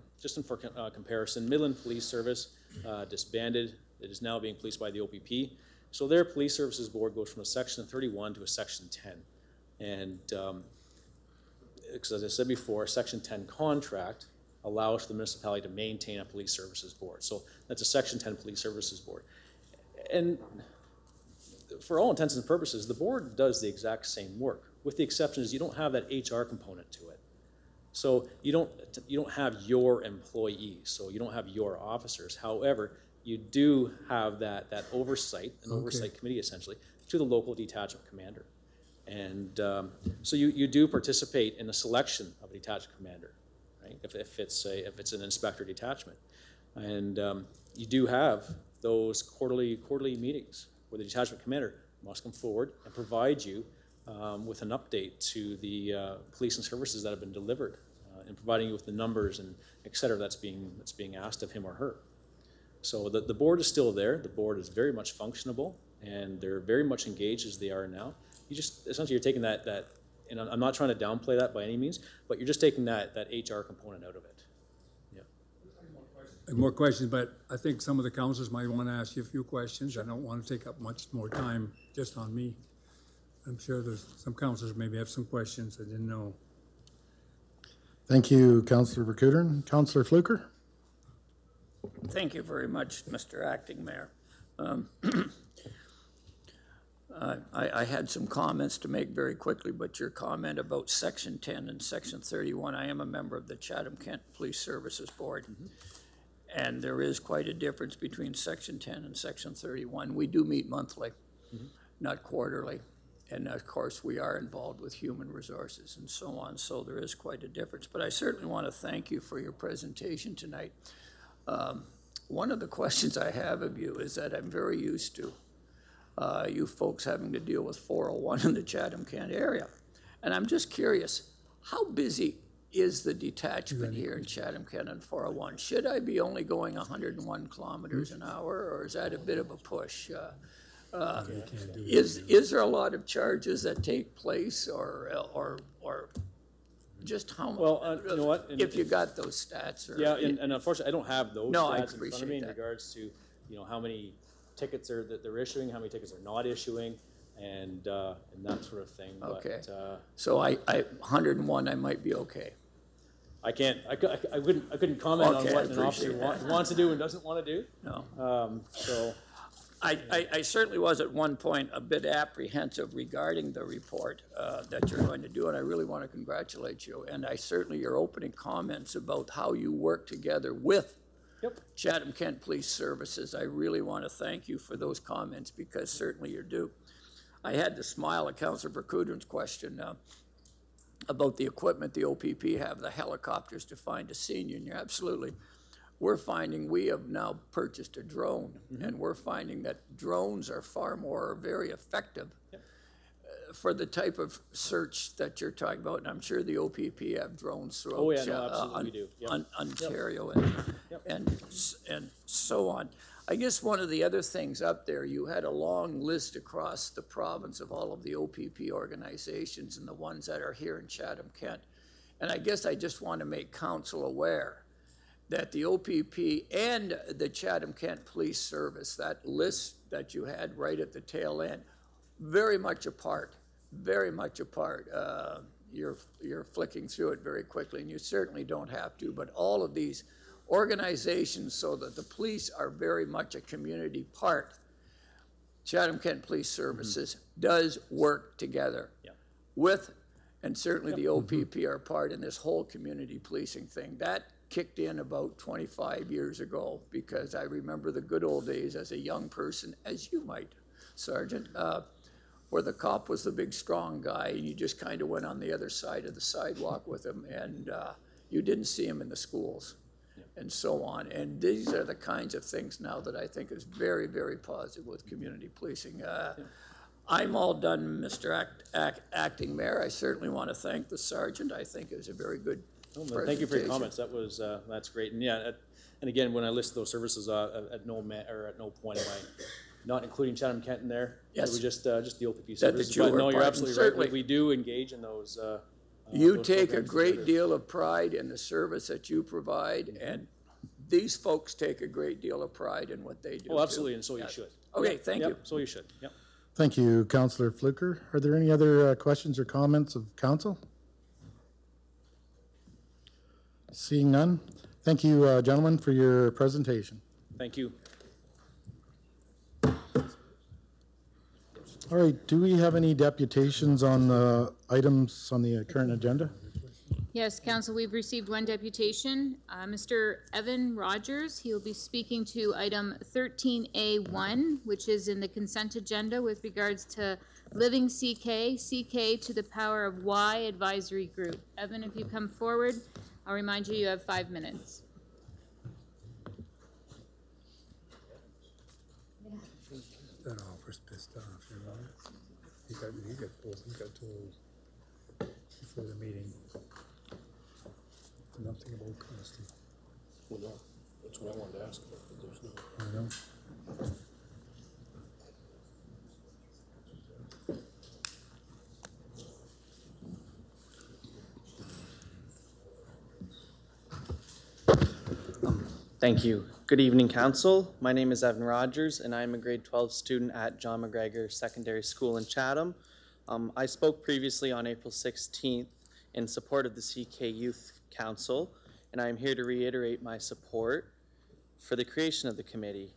comparison, Midland Police Service disbanded. It is now being policed by the OPP. So their police services board goes from a Section 31 to a Section 10. And because as I said before, a Section 10 contract allows for the municipality to maintain a police services board. So that's a Section 10 police services board. And for all intents and purposes, the board does the exact same work, with the exception is you don't have that HR component to it. So you don't have your employees, so you don't have your officers. However, you do have that oversight, an oversight committee essentially, to the local detachment commander. And so you do participate in the selection of a detachment commander, right? If it's an inspector detachment, and you do have those quarterly meetings where the detachment commander must come forward and provide you with an update to the police and services that have been delivered and providing you with the numbers and et cetera that's being asked of him or her. So the board is still there. The board is very much functionable, and they're very much engaged as they are now. You just, essentially, you're taking that, and I'm not trying to downplay that by any means, but you're just taking that HR component out of it. Yeah. More questions, but I think some of the councilors might want to ask you a few questions. I don't want to take up much more time just on me. I'm sure there's some councilors maybe have some questions I didn't know. Thank you, Councillor Vercouteren. Councillor Fluker? Thank you very much, Mr. Acting Mayor. I had some comments to make very quickly, but your comment about Section 10 and Section 31, I am a member of the Chatham-Kent Police Services Board, and there is quite a difference between Section 10 and Section 31. We do meet monthly, not quarterly, and of course we are involved with human resources and so on, so there is quite a difference. But I certainly want to thank you for your presentation tonight. One of the questions I have of you is that I'm very used to you folks having to deal with 401 in the Chatham-Kent area. And I'm just curious, how busy is the detachment here in Chatham-Kent on 401? Should I be only going 101 kilometers an hour, or is that a bit of a push? Is there a lot of charges that take place, or just how much? Well, you know what? If you got those stats. Or Yeah, and unfortunately, I don't have those No, I stats in front of appreciate me in that. regards to, you know, how many tickets that they're issuing, how many tickets they're not issuing, and that sort of thing. Okay. But, So I 101, I might be okay. I couldn't comment Okay, on I what an officer appreciate that. wants to do and doesn't want to do. No. So. I certainly was at one point a bit apprehensive regarding the report that you're going to do, and I really want to congratulate you. And I certainly, your opening comments about how you work together with Chatham-Kent Police Services, I really want to thank you for those comments, because certainly you're due. I had to smile at Councillor Vercouteren's question about the equipment the OPP have, the helicopters to find a senior, and you're absolutely. We're finding we have now purchased a drone, and we're finding that drones are far more very effective for the type of search that you're talking about. And I'm sure the OPP have drones throughout Oh yeah, no, absolutely we do. Yep. Ontario and so on. I guess one of the other things up there, you had a long list across the province of all of the OPP organizations and the ones that are here in Chatham-Kent. And I guess I just want to make council aware that the OPP and the Chatham-Kent Police Service, that list that you had right at the tail end, very much apart, very much apart. You're flicking through it very quickly, and you certainly don't have to, but all of these organizations, so that the police are very much a community part. Chatham-Kent Police Services does work together with, and certainly the OPP are part in this whole community policing thing. That kicked in about 25 years ago, because I remember the good old days as a young person, as you might, Sergeant, where the cop was the big strong guy, and you just kind of went on the other side of the sidewalk with him, and you didn't see him in the schools and so on. And these are the kinds of things now that I think is very, very positive with community policing. I'm all done, Mr. Acting Mayor. I certainly want to thank the Sergeant. I think it was a very good presentation. Thank you for your comments. That was that's great. And yeah, and again, when I list those services, at no point am I not including Chatham-Kent in there. Yes. It was just the OPP services. you But were no, you're part, absolutely and certainly right. We do engage in those. You those take a programs great together. deal of pride in the service that you provide, and these folks take a great deal of pride in what they do. Oh, absolutely, too. and so you Yes. should. Okay, Yep, thank yep, you. So you should. Yep. Thank you, Councillor Fluker. Are there any other questions or comments of council? Seeing none. Thank you, gentlemen, for your presentation. Thank you. All right, do we have any deputations on the items on the current agenda? Yes, Council, we've received one deputation. Mr. Evan Rogers, he will be speaking to item 13A1, which is in the consent agenda with regards to Living CK to the Power of Y Advisory Group. Evan, if you come forward, I'll remind you, you have 5 minutes. That officer's pissed off, you know? He got told before the meeting. Nothing about costing. Well, no, that's what I wanted to ask about, but there's no. I know. Thank you. Good evening, Council. My name is Evan Rogers, and I'm a grade 12 student at John McGregor Secondary School in Chatham. I spoke previously on April 16th in support of the CK Youth Council, and I am here to reiterate my support for the creation of the committee.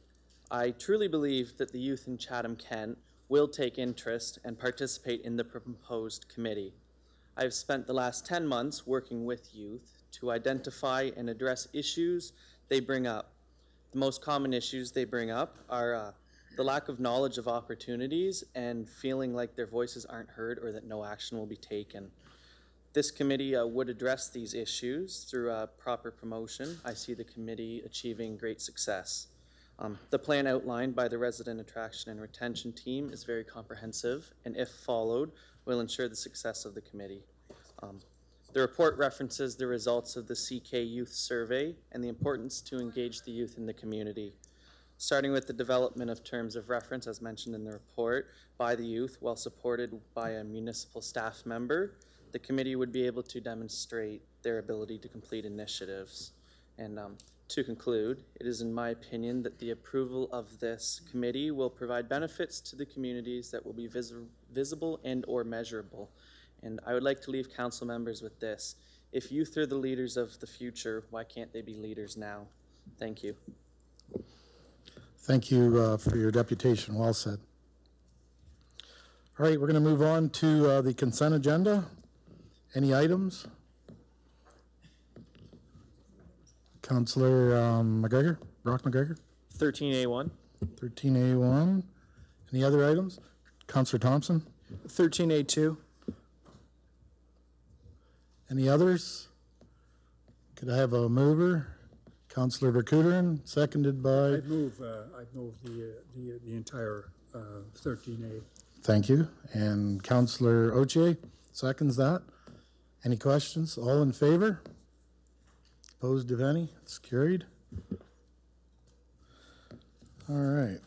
I truly believe that the youth in Chatham-Kent will take interest and participate in the proposed committee. I've spent the last 10 months working with youth to identify and address issues they bring up. The most common issues they bring up are the lack of knowledge of opportunities and feeling like their voices aren't heard or that no action will be taken. This committee would address these issues through proper promotion. I see the committee achieving great success. The plan outlined by the Resident Attraction and Retention Team is very comprehensive, and if followed, will ensure the success of the committee. The report references the results of the CK Youth Survey and the importance to engage the youth in the community. Starting with the development of terms of reference, as mentioned in the report, by the youth while supported by a municipal staff member, the committee would be able to demonstrate their ability to complete initiatives. And to conclude, it is in my opinion that the approval of this committee will provide benefits to the communities that will be visible and or measurable. And I would like to leave council members with this. If youth are the leaders of the future, why can't they be leaders now? Thank you. Thank you for your deputation. Well said. All right, we're going to move on to the consent agenda. Any items? Councillor McGregor, Brock McGregor? 13A1. 13A1. Any other items? Councillor Thompson? 13A2. Any others? Could I have a mover? Councillor Verkuterin, seconded by? I'd move the entire 13A. Thank you. And Councillor Oche seconds that. Any questions? All in favor? Opposed, if any? It's carried. All right.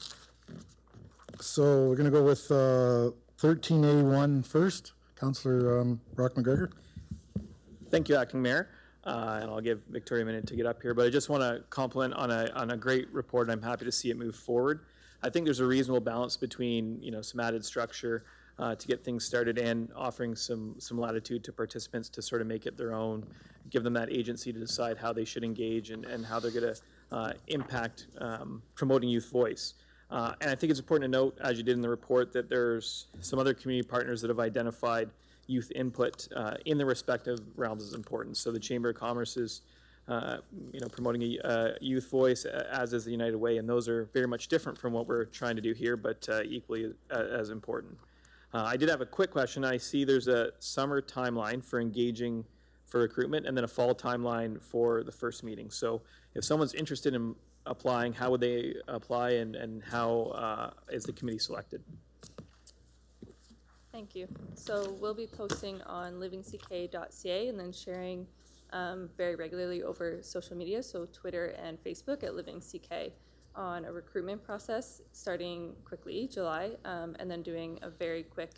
So we're going to go with 13A1 first. Councillor Brock McGregor. Thank you, Acting Mayor. And I'll give Victoria a minute to get up here, but I just want to compliment on a great report, and I'm happy to see it move forward. I think there's a reasonable balance between some added structure to get things started and offering some latitude to participants to sort of make it their own, give them that agency to decide how they should engage and how they're going to impact promoting youth voice. And I think it's important to note, as you did in the report, that there's some other community partners that have identified youth input in the respective realms is important. So the Chamber of Commerce is promoting a youth voice, as is the United Way, and those are very much different from what we're trying to do here, but equally as important. I did have a quick question. I see there's a summer timeline for engaging for recruitment and then a fall timeline for the first meeting. So if someone's interested in applying, how would they apply, and how is the committee selected? Thank you. So we'll be posting on livingck.ca and then sharing very regularly over social media, so Twitter and Facebook at livingck, on a recruitment process starting quickly, July, and then doing a very quick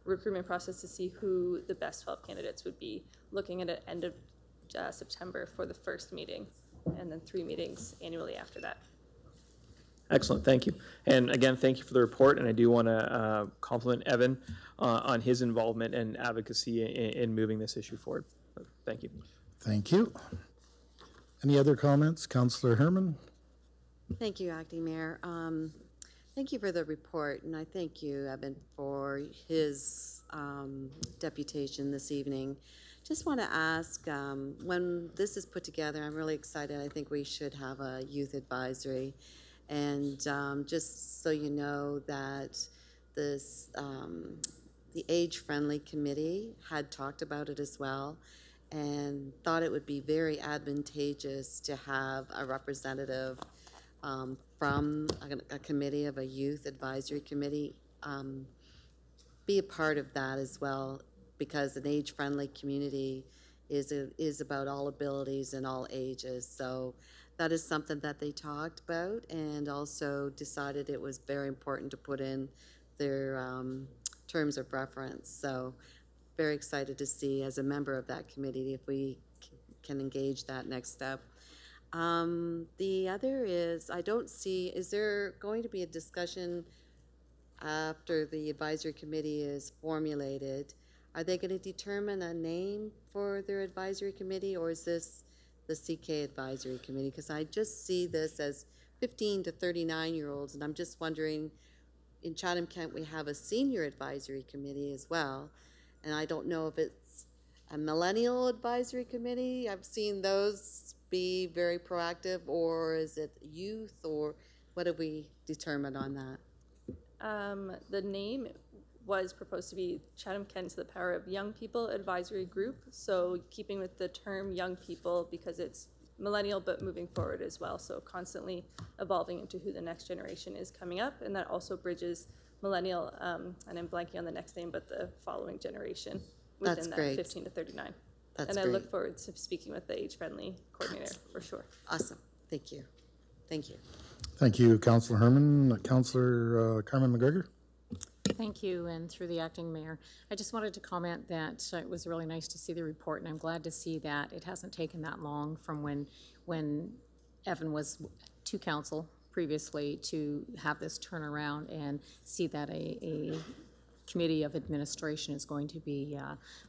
recruitment process to see who the best 12 candidates would be, looking at the end of September for the first meeting, and then 3 meetings annually after that. Excellent, thank you. And again, thank you for the report, and I do want to compliment Evan on his involvement and advocacy in moving this issue forward. Thank you. Thank you. Any other comments? Councillor Herman? Thank you, Acting Mayor. Thank you for the report, and I thank you, Evan, for his deputation this evening. Just want to ask, when this is put together, I'm really excited. I think we should have a youth advisory. And just so you know that this, the age-friendly committee had talked about it as well, and thought it would be very advantageous to have a representative from a committee of a youth advisory committee be a part of that as well, because an age-friendly community is about all abilities and all ages. So that is something that they talked about, and also decided it was very important to put in their terms of reference. So very excited to see, as a member of that committee, if we can engage that next step. The other is, I don't see, is there going to be a discussion after the advisory committee is formulated? Are they going to determine a name for their advisory committee, or is this the CK advisory committee? Because I just see this as 15 to 39-year-olds, and I'm just wondering, in Chatham-Kent, we have a senior advisory committee as well, and I don't know if it's a millennial advisory committee. I've seen those be very proactive, or is it youth, or what have we determined on that? The name was proposed to be Chatham-Kent to the Power of Young People Advisory Group, so keeping with the term young people because it's millennial but moving forward as well, so constantly evolving into who the next generation is coming up, and that also bridges millennial, and I'm blanking on the next name, but the following generation within that 15 to 39. That's and I great. look forward to speaking with the age-friendly coordinator for sure. Awesome. Thank you. Thank you. Thank you, Councillor Herman. Councillor Carmen McGregor. Thank you, and through the acting mayor, I just wanted to comment that it was really nice to see the report, and I'm glad to see that it hasn't taken that long from when Evan was to council previously to have this turnaround and see that a committee of administration is going to be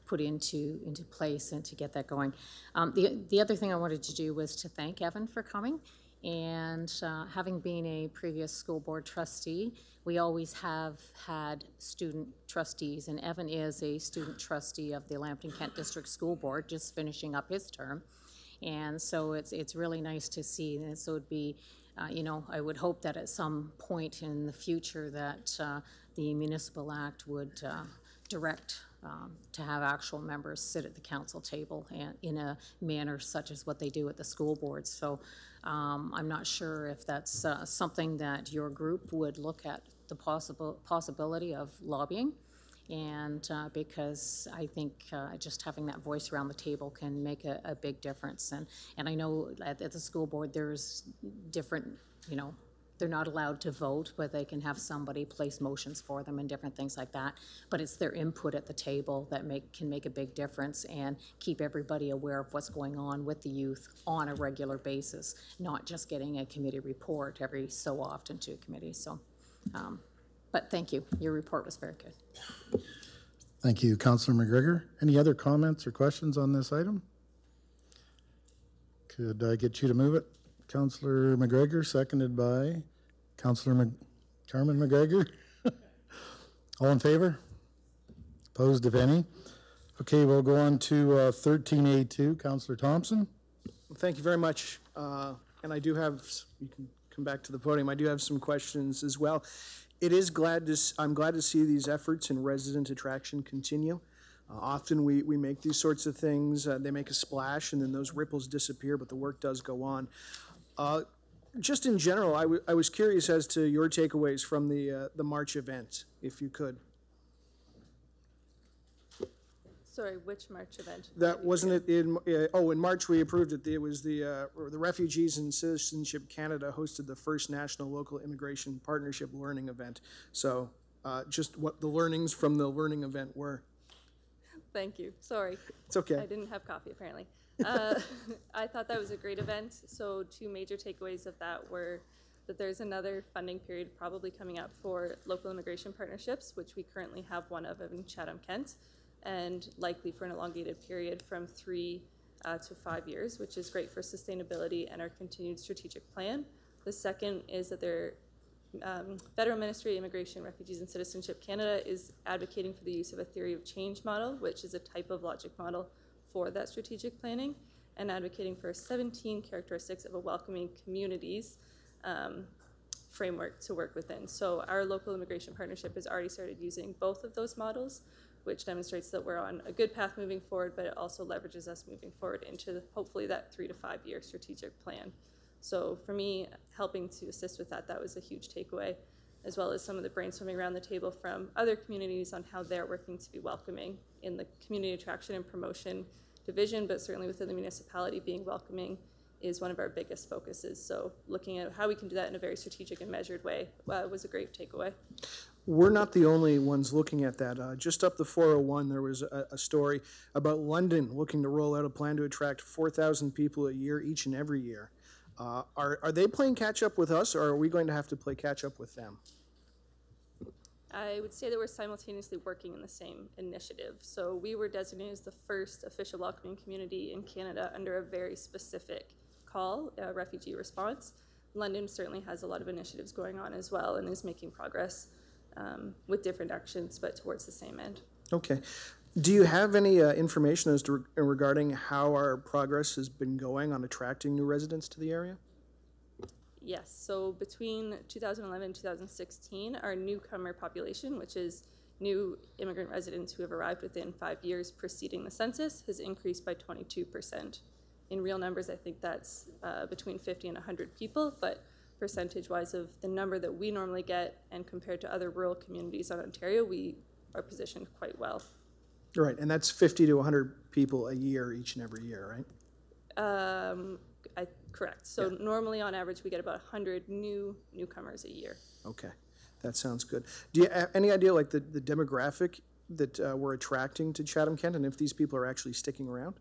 put into place and to get that going. The other thing I wanted to do was to thank Evan for coming. And having been a previous school board trustee, we always have had student trustees, and Evan is a student trustee of the Lambton-Kent District School Board, just finishing up his term. And so it's really nice to see, and so it'd be, you know, I would hope that at some point in the future that the Municipal Act would direct to have actual members sit at the council table and in a manner such as what they do at the school boards. So I'm not sure if that's something that your group would look at the possibility of lobbying, and because I think just having that voice around the table can make a big difference. And I know at the school board there's different, you know, they're not allowed to vote, but they can have somebody place motions for them and different things like that. But it's their input at the table that can make a big difference and keep everybody aware of what's going on with the youth on a regular basis, not just getting a committee report every so often to a committee. So, but thank you. Your report was very good. Thank you, Councillor McGregor. Any other comments or questions on this item? Could I get you to move it? Councillor McGregor, seconded by Councillor Carmen McGregor. All in favor? Opposed, if any? Okay, we'll go on to 13A2. Councillor Thompson. Well, thank you very much. And I do have, you can come back to the podium, I do have some questions as well. I'm glad to see these efforts in resident attraction continue. Often we make these sorts of things, they make a splash and then those ripples disappear, but the work does go on. Just in general, I was curious as to your takeaways from the March event, if you could. Sorry, which March event? That wasn't it in, in March we approved it. It was the Refugees and Citizenship Canada hosted the first National Local Immigration Partnership Learning Event. So just what the learnings from the learning event were. Thank you. Sorry. It's okay. I didn't have coffee, apparently. I thought that was a great event. So 2 major takeaways of that were that there's another funding period probably coming up for local immigration partnerships, which we currently have one of in Chatham-Kent, and likely for an elongated period from 3 to 5 years, which is great for sustainability and our continued strategic plan. The second is that Federal Ministry of Immigration, Refugees and Citizenship Canada is advocating for the use of a theory of change model, which is a type of logic model for that strategic planning, and advocating for 17 characteristics of a welcoming communities framework to work within. So our local immigration partnership has already started using both of those models, which demonstrates that we're on a good path moving forward, but it also leverages us moving forward into hopefully that 3 to 5 year strategic plan. So for me, helping to assist with that, that was a huge takeaway, as well as some of the brainstorming around the table from other communities on how they're working to be welcoming in the community attraction and promotion division, but certainly within the municipality, being welcoming is one of our biggest focuses. So looking at how we can do that in a very strategic and measured way was a great takeaway. We're not the only ones looking at that. Just up the 401, there was a story about London looking to roll out a plan to attract 4,000 people a year each and every year. Are they playing catch up with us, or are we going to have to play catch up with them? I would say that we're simultaneously working in the same initiative. So we were designated as the first official welcoming community in Canada under a very specific call, refugee response. London certainly has a lot of initiatives going on as well and is making progress with different actions, but towards the same end. Okay. Do you have any information as to regarding how our progress has been going on attracting new residents to the area? Yes, so between 2011 and 2016, our newcomer population, which is new immigrant residents who have arrived within 5 years preceding the census, has increased by 22%. In real numbers, I think that's between 50 and 100 people, but percentage-wise of the number that we normally get and compared to other rural communities in Ontario, we are positioned quite well. Right, and that's 50 to 100 people a year each and every year, right? Correct. So normally, on average, we get about 100 newcomers a year. Okay, that sounds good. Do you have any idea, like, the demographic that we're attracting to Chatham-Kent, and if these people are actually sticking around?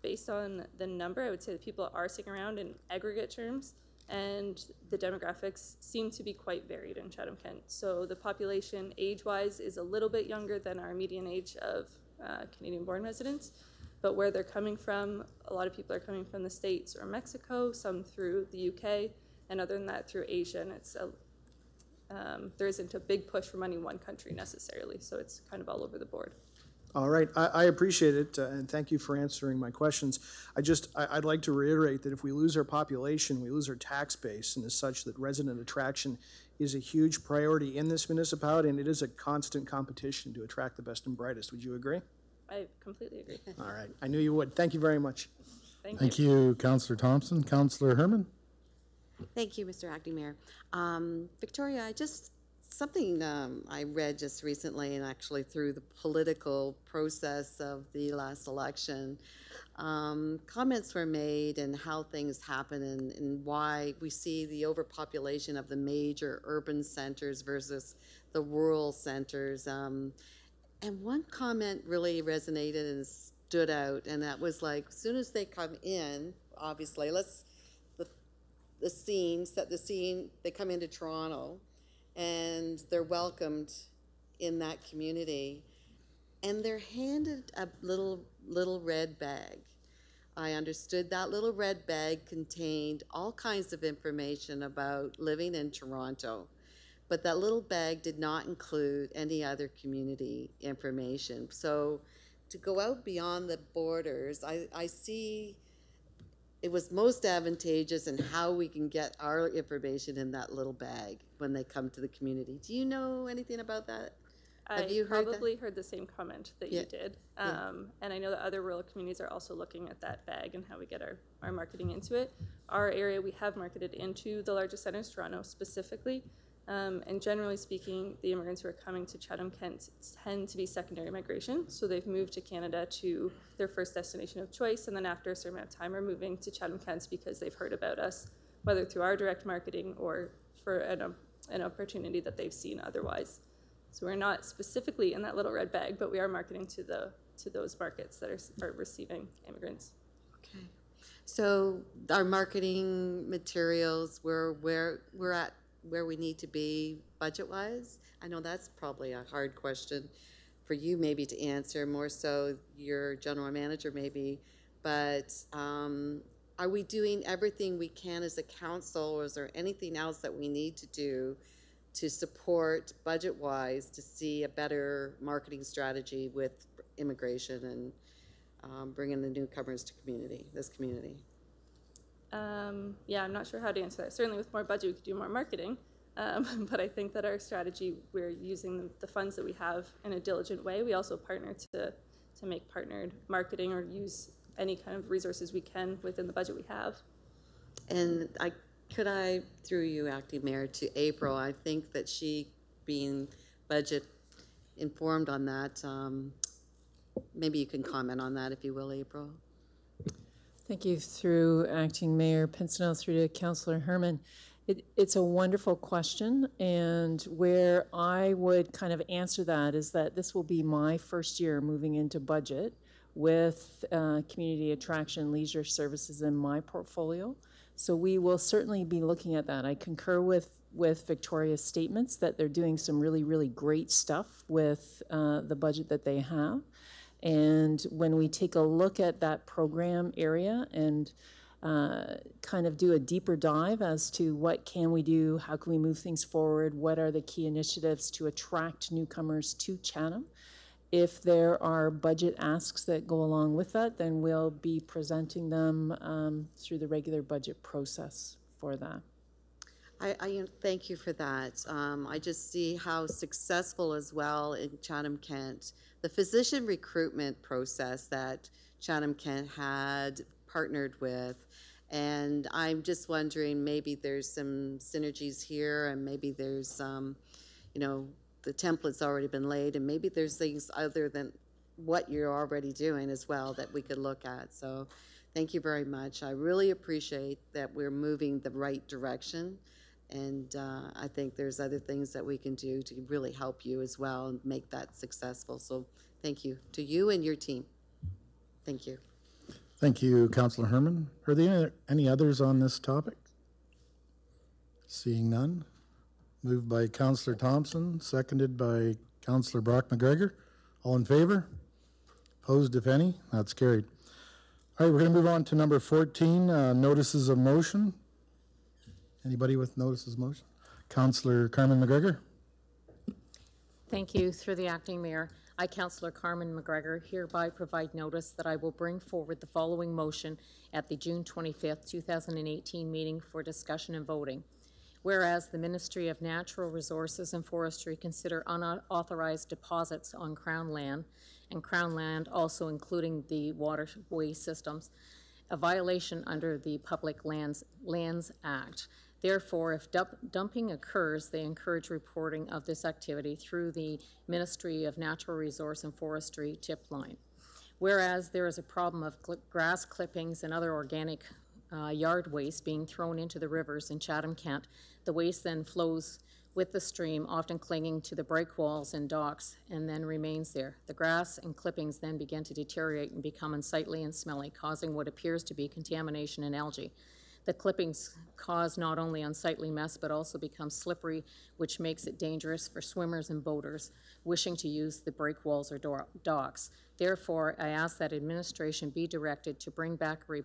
Based on the number, I would say that people are sticking around in aggregate terms, and the demographics seem to be quite varied in Chatham-Kent. So the population, age-wise, is a little bit younger than our median age of Canadian-born residents. But where they're coming from, a lot of people are coming from the States or Mexico, some through the UK, and other than that through Asia. And it's there isn't a big push from any one country necessarily, so it's kind of all over the board. All right, I appreciate it, and thank you for answering my questions. I'd like to reiterate that if we lose our population, we lose our tax base, and as such that resident attraction is a huge priority in this municipality, and it is a constant competition to attract the best and brightest. Would you agree? I completely agree. All right, I knew you would. Thank you very much. Thank you, Councillor Thompson. Councillor Herman? Thank you, Mr. Acting Mayor. Victoria, something I read just recently, and actually through the political process of the last election, comments were made and how things happen and why we see the overpopulation of the major urban centers versus the rural centers. And one comment really resonated and stood out, and that was like, as soon as they come in, obviously, set the scene, they come into Toronto, and they're welcomed in that community, and they're handed a little red bag. I understood that little red bag contained all kinds of information about living in Toronto. But that little bag did not include any other community information. So to go out beyond the borders, I see it was most advantageous in how we can get our information in that little bag when they come to the community. Do you know anything about that? Have you heard probably heard the same comment that you did. And I know that other rural communities are also looking at that bag and how we get our marketing into it. Our area, we have marketed into the largest centers, Toronto specifically. And generally speaking, the immigrants who are coming to Chatham-Kent tend to be secondary migration. So they've moved to Canada to their first destination of choice, and then after a certain amount of time are moving to Chatham-Kent because they've heard about us, whether through our direct marketing or for an opportunity that they've seen otherwise. So we're not specifically in that little red bag, but we are marketing to those markets that are receiving immigrants. Okay. So our marketing materials, we're at where we need to be budget-wise? I know that's probably a hard question for you maybe to answer, more so your general manager maybe, but are we doing everything we can as a council, or is there anything else that we need to do to support budget-wise to see a better marketing strategy with immigration and bringing the newcomers to this community? Yeah, I'm not sure how to answer that. Certainly with more budget, we could do more marketing. But I think that our strategy, we're using the funds that we have in a diligent way. We also partner to make partnered marketing or use any kind of resources we can within the budget we have. And could I, through you, Acting Mayor, to April, I think that she, being budget informed on that, maybe you can comment on that, if you will, April. Thank you. Through Acting Mayor Pincinel, through to Councillor Herman. It's a wonderful question, and where I would kind of answer that is that this will be my first year moving into budget with community attraction leisure services in my portfolio. So we will certainly be looking at that. I concur with Victoria's statements that they're doing some really, really great stuff with the budget that they have. And when we take a look at that program area and kind of do a deeper dive as to what can we do, how can we move things forward, what are the key initiatives to attract newcomers to Chatham. If there are budget asks that go along with that, then we'll be presenting them through the regular budget process for that. I thank you for that. I just see how successful as well in Chatham-Kent, the physician recruitment process that Chatham-Kent had partnered with. And I'm just wondering, maybe there's some synergies here, and maybe there's, you know, the template's already been laid, and maybe there's things other than what you're already doing as well that we could look at. So thank you very much. I really appreciate that we're moving the right direction. And I think there's other things that we can do to really help you as well and make that successful. So thank you to you and your team. Thank you. Thank you, Councillor Herman. Are there any others on this topic? Seeing none. Moved by Councillor Thompson, seconded by Councillor Brock McGregor. All in favor? Opposed, if any? That's carried. All right, we're going to move on to number 14, notices of motion. Anybody with notices of motion? Councillor Carmen McGregor. Thank you. Through the Acting Mayor, I, Councillor Carmen McGregor, hereby provide notice that I will bring forward the following motion at the June 25th, 2018 meeting for discussion and voting. Whereas the Ministry of Natural Resources and Forestry consider unauthorized deposits on Crown land, and Crown land also including the waterway systems, a violation under the Public Lands Act. Therefore, if dumping occurs, they encourage reporting of this activity through the Ministry of Natural Resource and Forestry tip line. Whereas there is a problem of grass clippings and other organic yard waste being thrown into the rivers in Chatham-Kent, the waste then flows with the stream, often clinging to the break walls and docks, and then remains there. The grass and clippings then begin to deteriorate and become unsightly and smelly, causing what appears to be contamination and algae. The clippings cause not only unsightly mess, but also become slippery, which makes it dangerous for swimmers and boaters wishing to use the break walls or docks. Therefore, I ask that administration be directed to bring back a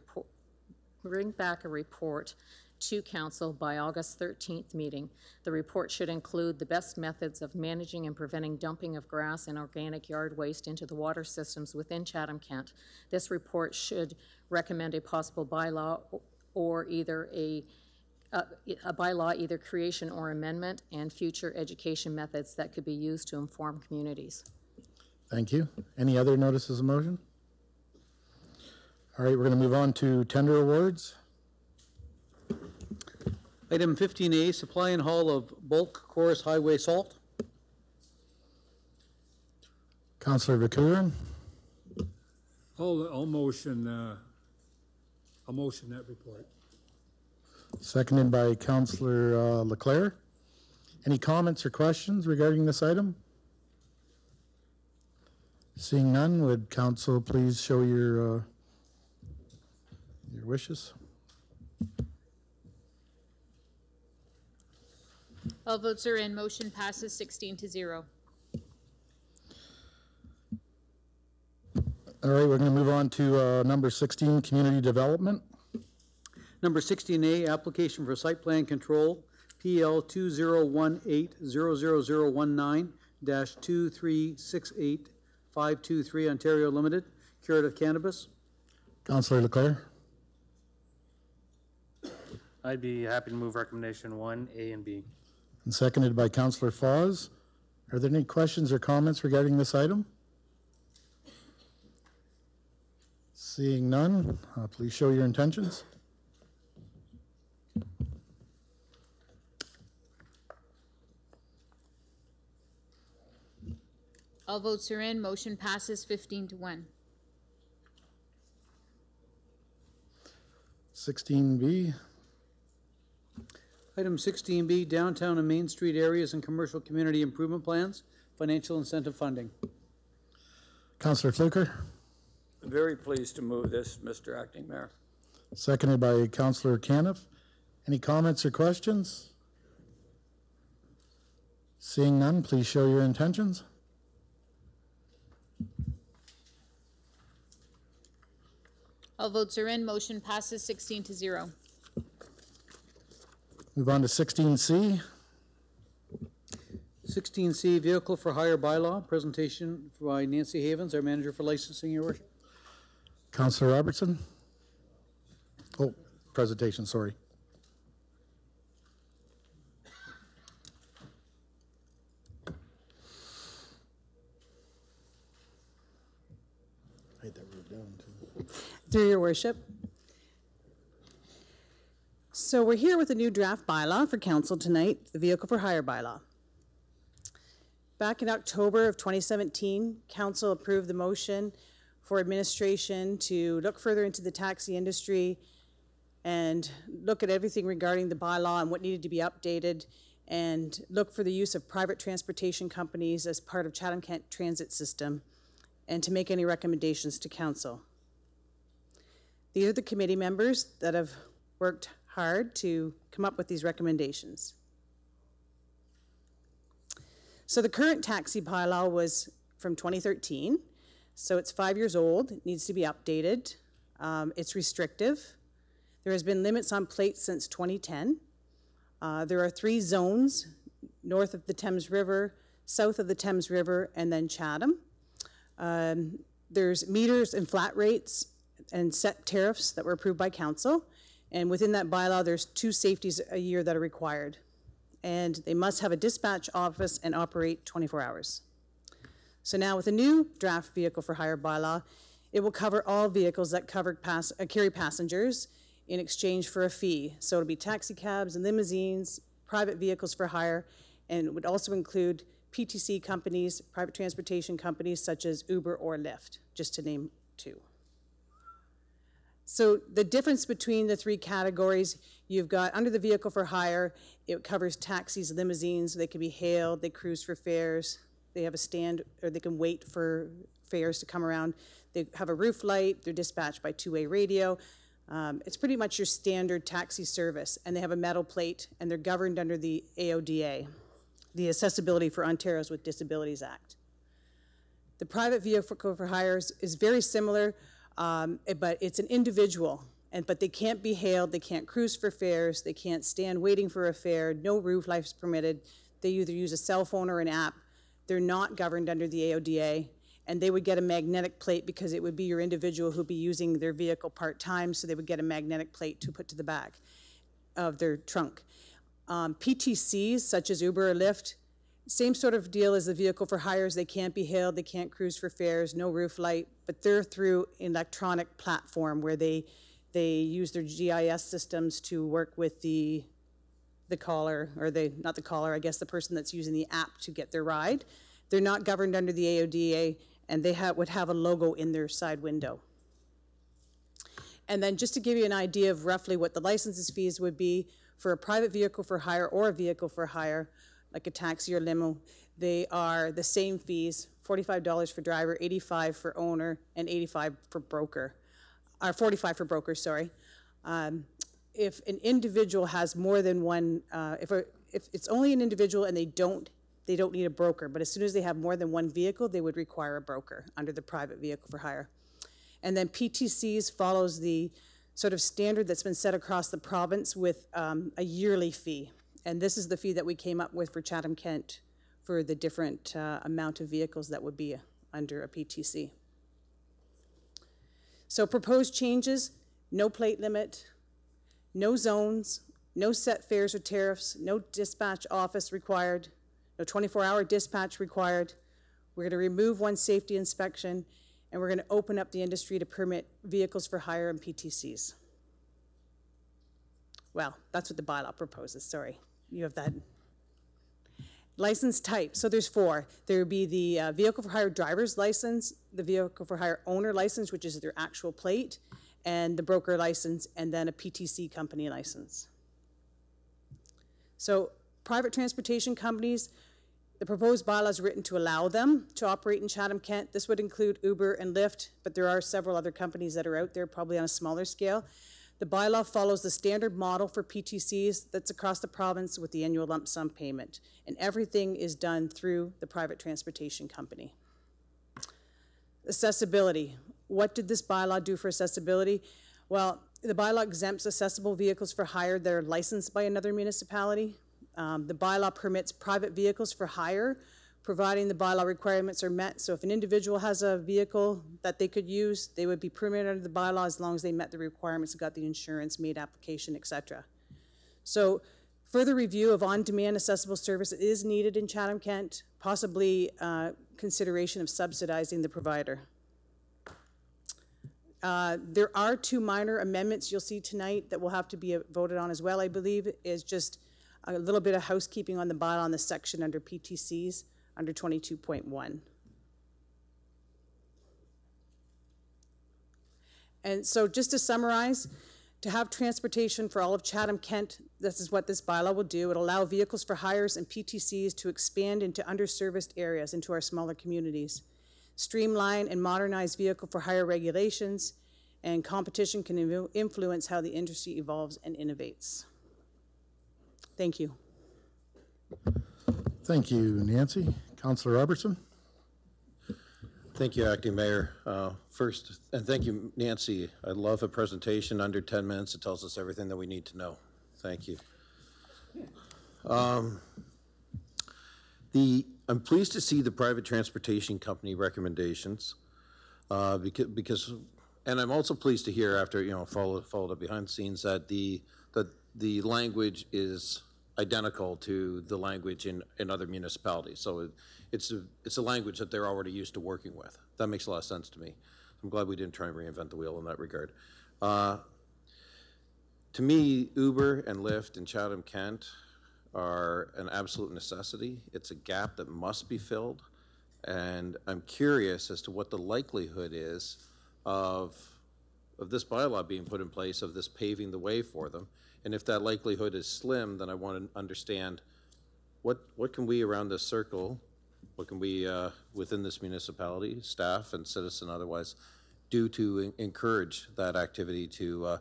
report to Council by August 13th meeting. The report should include the best methods of managing and preventing dumping of grass and organic yard waste into the water systems within Chatham-Kent. This report should recommend a possible bylaw or either a bylaw, either creation or amendment, and future education methods that could be used to inform communities. Thank you. Any other notices of motion? All right, we're going to move on to tender awards. Item 15A, supply and haul of bulk coarse highway salt. Councillor Vakurin. I'll motion that report. Seconded by Councillor Leclerc. Any comments or questions regarding this item? Seeing none, would Council please show your wishes? All votes are in. Motion passes 16-0. All right, we're going to move on to number 16, community development. Number 16A, application for site plan control, PL 2018-00019-2368523 Ontario Limited, Curative Cannabis. Councillor Leclerc. I'd be happy to move recommendation 1, A and B. And seconded by Councillor Foz. Are there any questions or comments regarding this item? Seeing none, please show your intentions. All votes are in. Motion passes 15-1. 16B. Item 16B, downtown and Main Street areas and commercial community improvement plans, financial incentive funding. Councillor Fluker, Very pleased to move this, Mr. Acting Mayor. seconded by Councillor Caniff. Any comments or questions? Seeing none, please show your intentions. All votes are in. Motion passes 16-0. Move on to 16C. 16C, vehicle for hire bylaw, presentation by Nancy Havens, our manager for licensing, your worship. Councillor Robertson. Oh, presentation, sorry. I had that wrote down too. Through your worship. So we're here with a new draft bylaw for council tonight, the vehicle for hire bylaw. Back in October of 2017, council approved the motion for administration to look further into the taxi industry and look at everything regarding the bylaw and what needed to be updated, and look for the use of private transportation companies as part of Chatham-Kent transit system, and to make any recommendations to council. These are the committee members that have worked hard to come up with these recommendations. So the current taxi bylaw was from 2013, so it's 5 years old. It needs to be updated. It's restrictive. There has been limits on plates since 2010. There are 3 zones, north of the Thames River, south of the Thames River, and then Chatham. There's meters and flat rates and set tariffs that were approved by council. And within that bylaw, there's 2 safeties a year that are required. And they must have a dispatch office and operate 24 hours. So now with the new draft vehicle for hire bylaw, it will cover all vehicles that carry passengers in exchange for a fee. So it'll be taxi cabs and limousines, private vehicles for hire, and it would also include PTC companies, private transportation companies such as Uber or Lyft, just to name 2. So the difference between the 3 categories, you've got under the vehicle for hire, it covers taxis, limousines, they can be hailed, they cruise for fares, they have a stand, or they can wait for fares to come around. They have a roof light, they're dispatched by 2-way radio. It's pretty much your standard taxi service, and they have a metal plate, and they're governed under the AODA, the Accessibility for Ontarians with Disabilities Act. The private vehicle for hire is very similar, but it's an individual, but they can't be hailed, they can't cruise for fares, they can't stand waiting for a fare, no roof lights permitted. They either use a cell phone or an app. They're not governed under the AODA, and they would get a magnetic plate because it would be your individual who'd be using their vehicle part-time, so they would get a magnetic plate to put to the back of their trunk. PTCs, such as Uber or Lyft, same sort of deal as the vehicle for hires. They can't be hailed, they can't cruise for fares, no roof light, but they're through an electronic platform where they use their GIS systems to work with the caller, or not the caller, I guess the person that's using the app to get their ride. They're not governed under the AODA, and they would have a logo in their side window. And then just to give you an idea of roughly what the licenses fees would be for a private vehicle for hire or a vehicle for hire, like a taxi or limo, they are the same fees, $45 for driver, $85 for owner, and $85 for broker, or $45 for broker, sorry. If an individual has more than one, if it's only an individual and they don't need a broker, but as soon as they have more than one vehicle, they would require a broker under the private vehicle for hire. And then PTCs follows the sort of standard that's been set across the province with a yearly fee. And this is the fee that we came up with for Chatham-Kent for the different amount of vehicles that would be under a PTC. So proposed changes, no plate limit, no zones, no set fares or tariffs, no dispatch office required, no 24-hour dispatch required. We're going to remove one safety inspection, and we're going to open up the industry to permit vehicles for hire and PTCs. Well, that's what the bylaw proposes, sorry. You have that. License type, so there's four. There would be the vehicle for hire driver's license, the vehicle for hire owner license, which is their actual plate, and the broker license, and then a PTC company license. So private transportation companies, the proposed bylaw is written to allow them to operate in Chatham-Kent. This would include Uber and Lyft, but there are several other companies that are out there, probably on a smaller scale. The bylaw follows the standard model for PTCs that's across the province with the annual lump sum payment, and everything is done through the private transportation company. Accessibility. What did this bylaw do for accessibility? Well, the bylaw exempts accessible vehicles for hire that are licensed by another municipality. The bylaw permits private vehicles for hire, providing the bylaw requirements are met. So if an individual has a vehicle that they could use, they would be permitted under the bylaw as long as they met the requirements, got the insurance, made application, etc. So further review of on-demand accessible service is needed in Chatham-Kent, possibly consideration of subsidizing the provider. There are two minor amendments you'll see tonight that will have to be voted on as well, I believe, is just a little bit of housekeeping on the bylaw on the section under PTCs, under 22.1. And so just to summarize, to have transportation for all of Chatham-Kent, this is what this bylaw will do. It'll allow vehicles for hires and PTCs to expand into underserviced areas, into our smaller communities. Streamline and modernize vehicle for hire regulations, and competition can influence how the industry evolves and innovates. Thank you. Thank you, Nancy. Councillor Robertson. Thank you, Acting Mayor. First, and thank you, Nancy. I love a presentation under 10 minutes. It tells us everything that we need to know. Thank you. I'm pleased to see the private transportation company recommendations because, and I'm also pleased to hear after, followed up behind the scenes that the language is identical to the language in other municipalities. So it's a language that they're already used to working with. That makes a lot of sense to me. I'm glad we didn't try and reinvent the wheel in that regard. To me, Uber and Lyft in Chatham-Kent are an absolute necessity. It's a gap that must be filled, and I'm curious as to what the likelihood is of this bylaw being put in place, of this paving the way for them. And if that likelihood is slim, then I want to understand what can we around this circle, what can we within this municipality, staff and citizen otherwise, do to encourage that activity to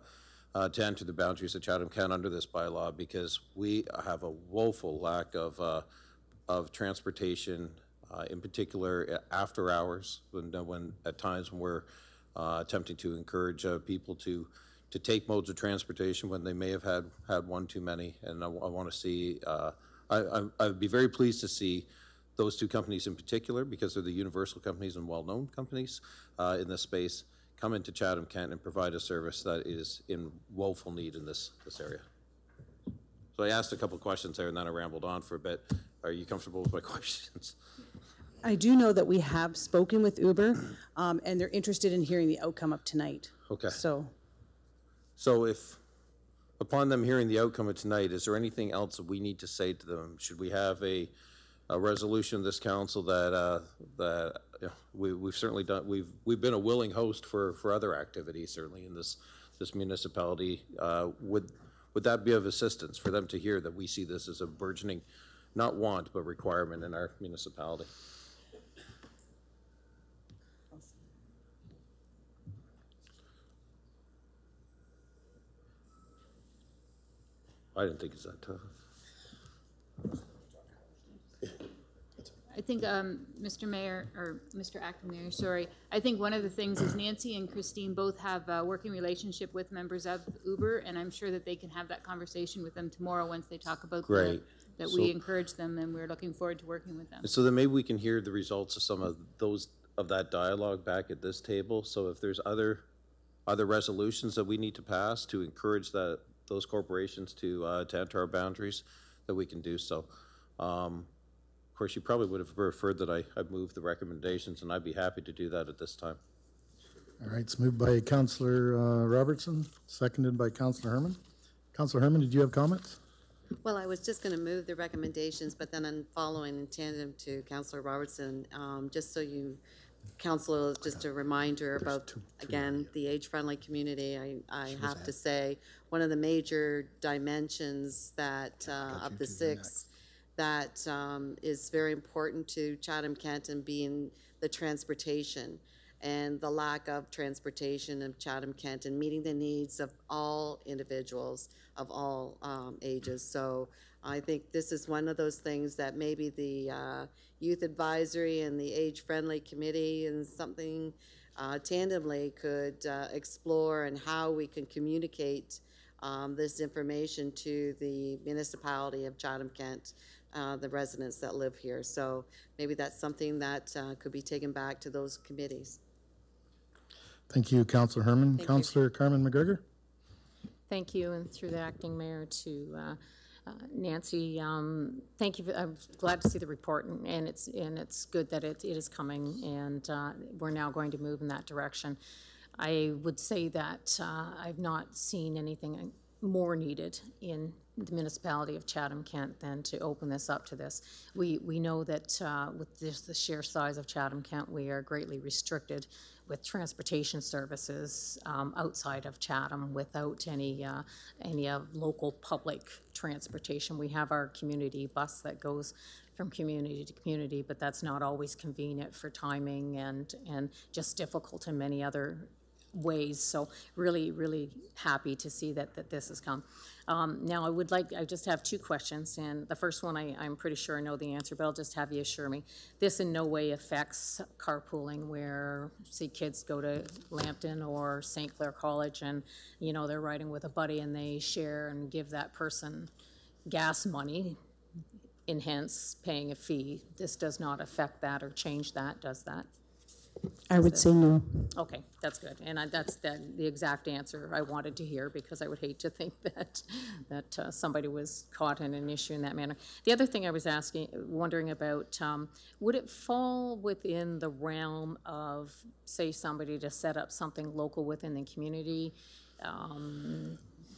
enter the boundaries of Chatham-Kent under this bylaw, because we have a woeful lack of transportation, in particular after hours, when at times when we're attempting to encourage people to take modes of transportation when they may have had one too many. And I want to see, I'd be very pleased to see those two companies in particular, because they're the universal companies and well-known companies in this space, come into Chatham-Kent and provide a service that is in woeful need in this area. So I asked a couple of questions there and then I rambled on for a bit. Are you comfortable with my questions? I do know that we have spoken with Uber, and they're interested in hearing the outcome of tonight. Okay. So if, upon them hearing the outcome of tonight, is there anything else that we need to say to them? Should we have a resolution of this council that we've certainly done? We've been a willing host for other activities, certainly in this municipality. Would that be of assistance for them to hear that we see this as a burgeoning, not want, but requirement in our municipality? I didn't think it's that tough. I think, Mr. Mayor, or Mr. Acting Mayor, sorry, I think one of the things is Nancy and Christine both have a working relationship with members of Uber, and I'm sure that they can have that conversation with them tomorrow once they talk about Great. that we encourage them, and we're looking forward to working with them. So then maybe we can hear the results of some of that dialogue back at this table. So if there's other resolutions that we need to pass to encourage those corporations to enter our boundaries, that we can do so. Of course, you probably would have preferred that I move the recommendations, and I'd be happy to do that at this time. All right, it's moved by Councillor Robertson, seconded by Councillor Herman. Councillor Herman, did you have comments? Well, I was just going to move the recommendations, but then I'm following in tandem to Councillor Robertson, just so you, Council, just a reminder about, again, the age-friendly community. I have to say, one of the major dimensions that, of the six, that is very important to Chatham-Kent and being the transportation and the lack of transportation of Chatham-Kent and meeting the needs of all individuals of all ages. So I think this is one of those things that maybe the youth advisory and the age-friendly committee and something tandemly could explore, and how we can communicate this information to the municipality of Chatham-Kent, the residents that live here. So maybe that's something that could be taken back to those committees. Thank you, Councillor Herman. Thank Councillor Carmen McGregor. Thank you, and through the acting mayor to Nancy. Thank you. I'm glad to see the report, and it's good that it is coming, and we're now going to move in that direction. I would say that I've not seen anything more needed in the municipality of Chatham-Kent than to open this up to this. We know that with the sheer size of Chatham-Kent, we are greatly restricted with transportation services outside of Chatham without any local public transportation. We have our community bus that goes from community to community, but that's not always convenient for timing and just difficult in many other ways. So really, really happy to see that this has come. Now I just have two questions, and the first one I'm pretty sure I know the answer, but I'll just have you assure me. This in no way affects carpooling, where, see, kids go to Lambton or St. Clair College and, you know, they're riding with a buddy and they share and give that person gas money, and hence paying a fee. This does not affect that or change that, does that? I would say no. Okay, that's good, and that's the exact answer I wanted to hear, because I would hate to think that somebody was caught in an issue in that manner. The other thing I was wondering about, would it fall within the realm of, say, somebody to set up something local within the community,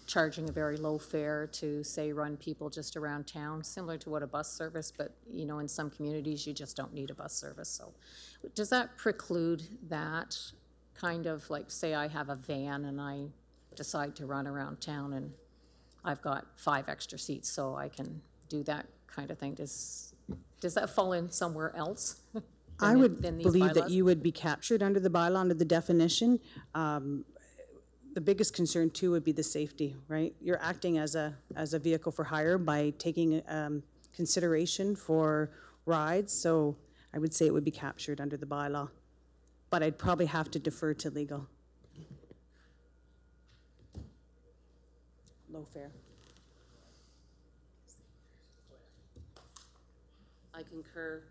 charging a very low fare to, say, run people just around town, similar to what a bus service, but, you know, in some communities you just don't need a bus service. So does that preclude that kind of, like, say I have a van and I decide to run around town and I've got 5 extra seats, so I can do that kind of thing? Does that fall in somewhere else? I would believe that you would be captured under the bylaw, under the definition. The biggest concern too would be the safety, right? You're acting as a vehicle for hire by taking consideration for rides, so I would say it would be captured under the bylaw. But I'd probably have to defer to legal. Low fare. I concur,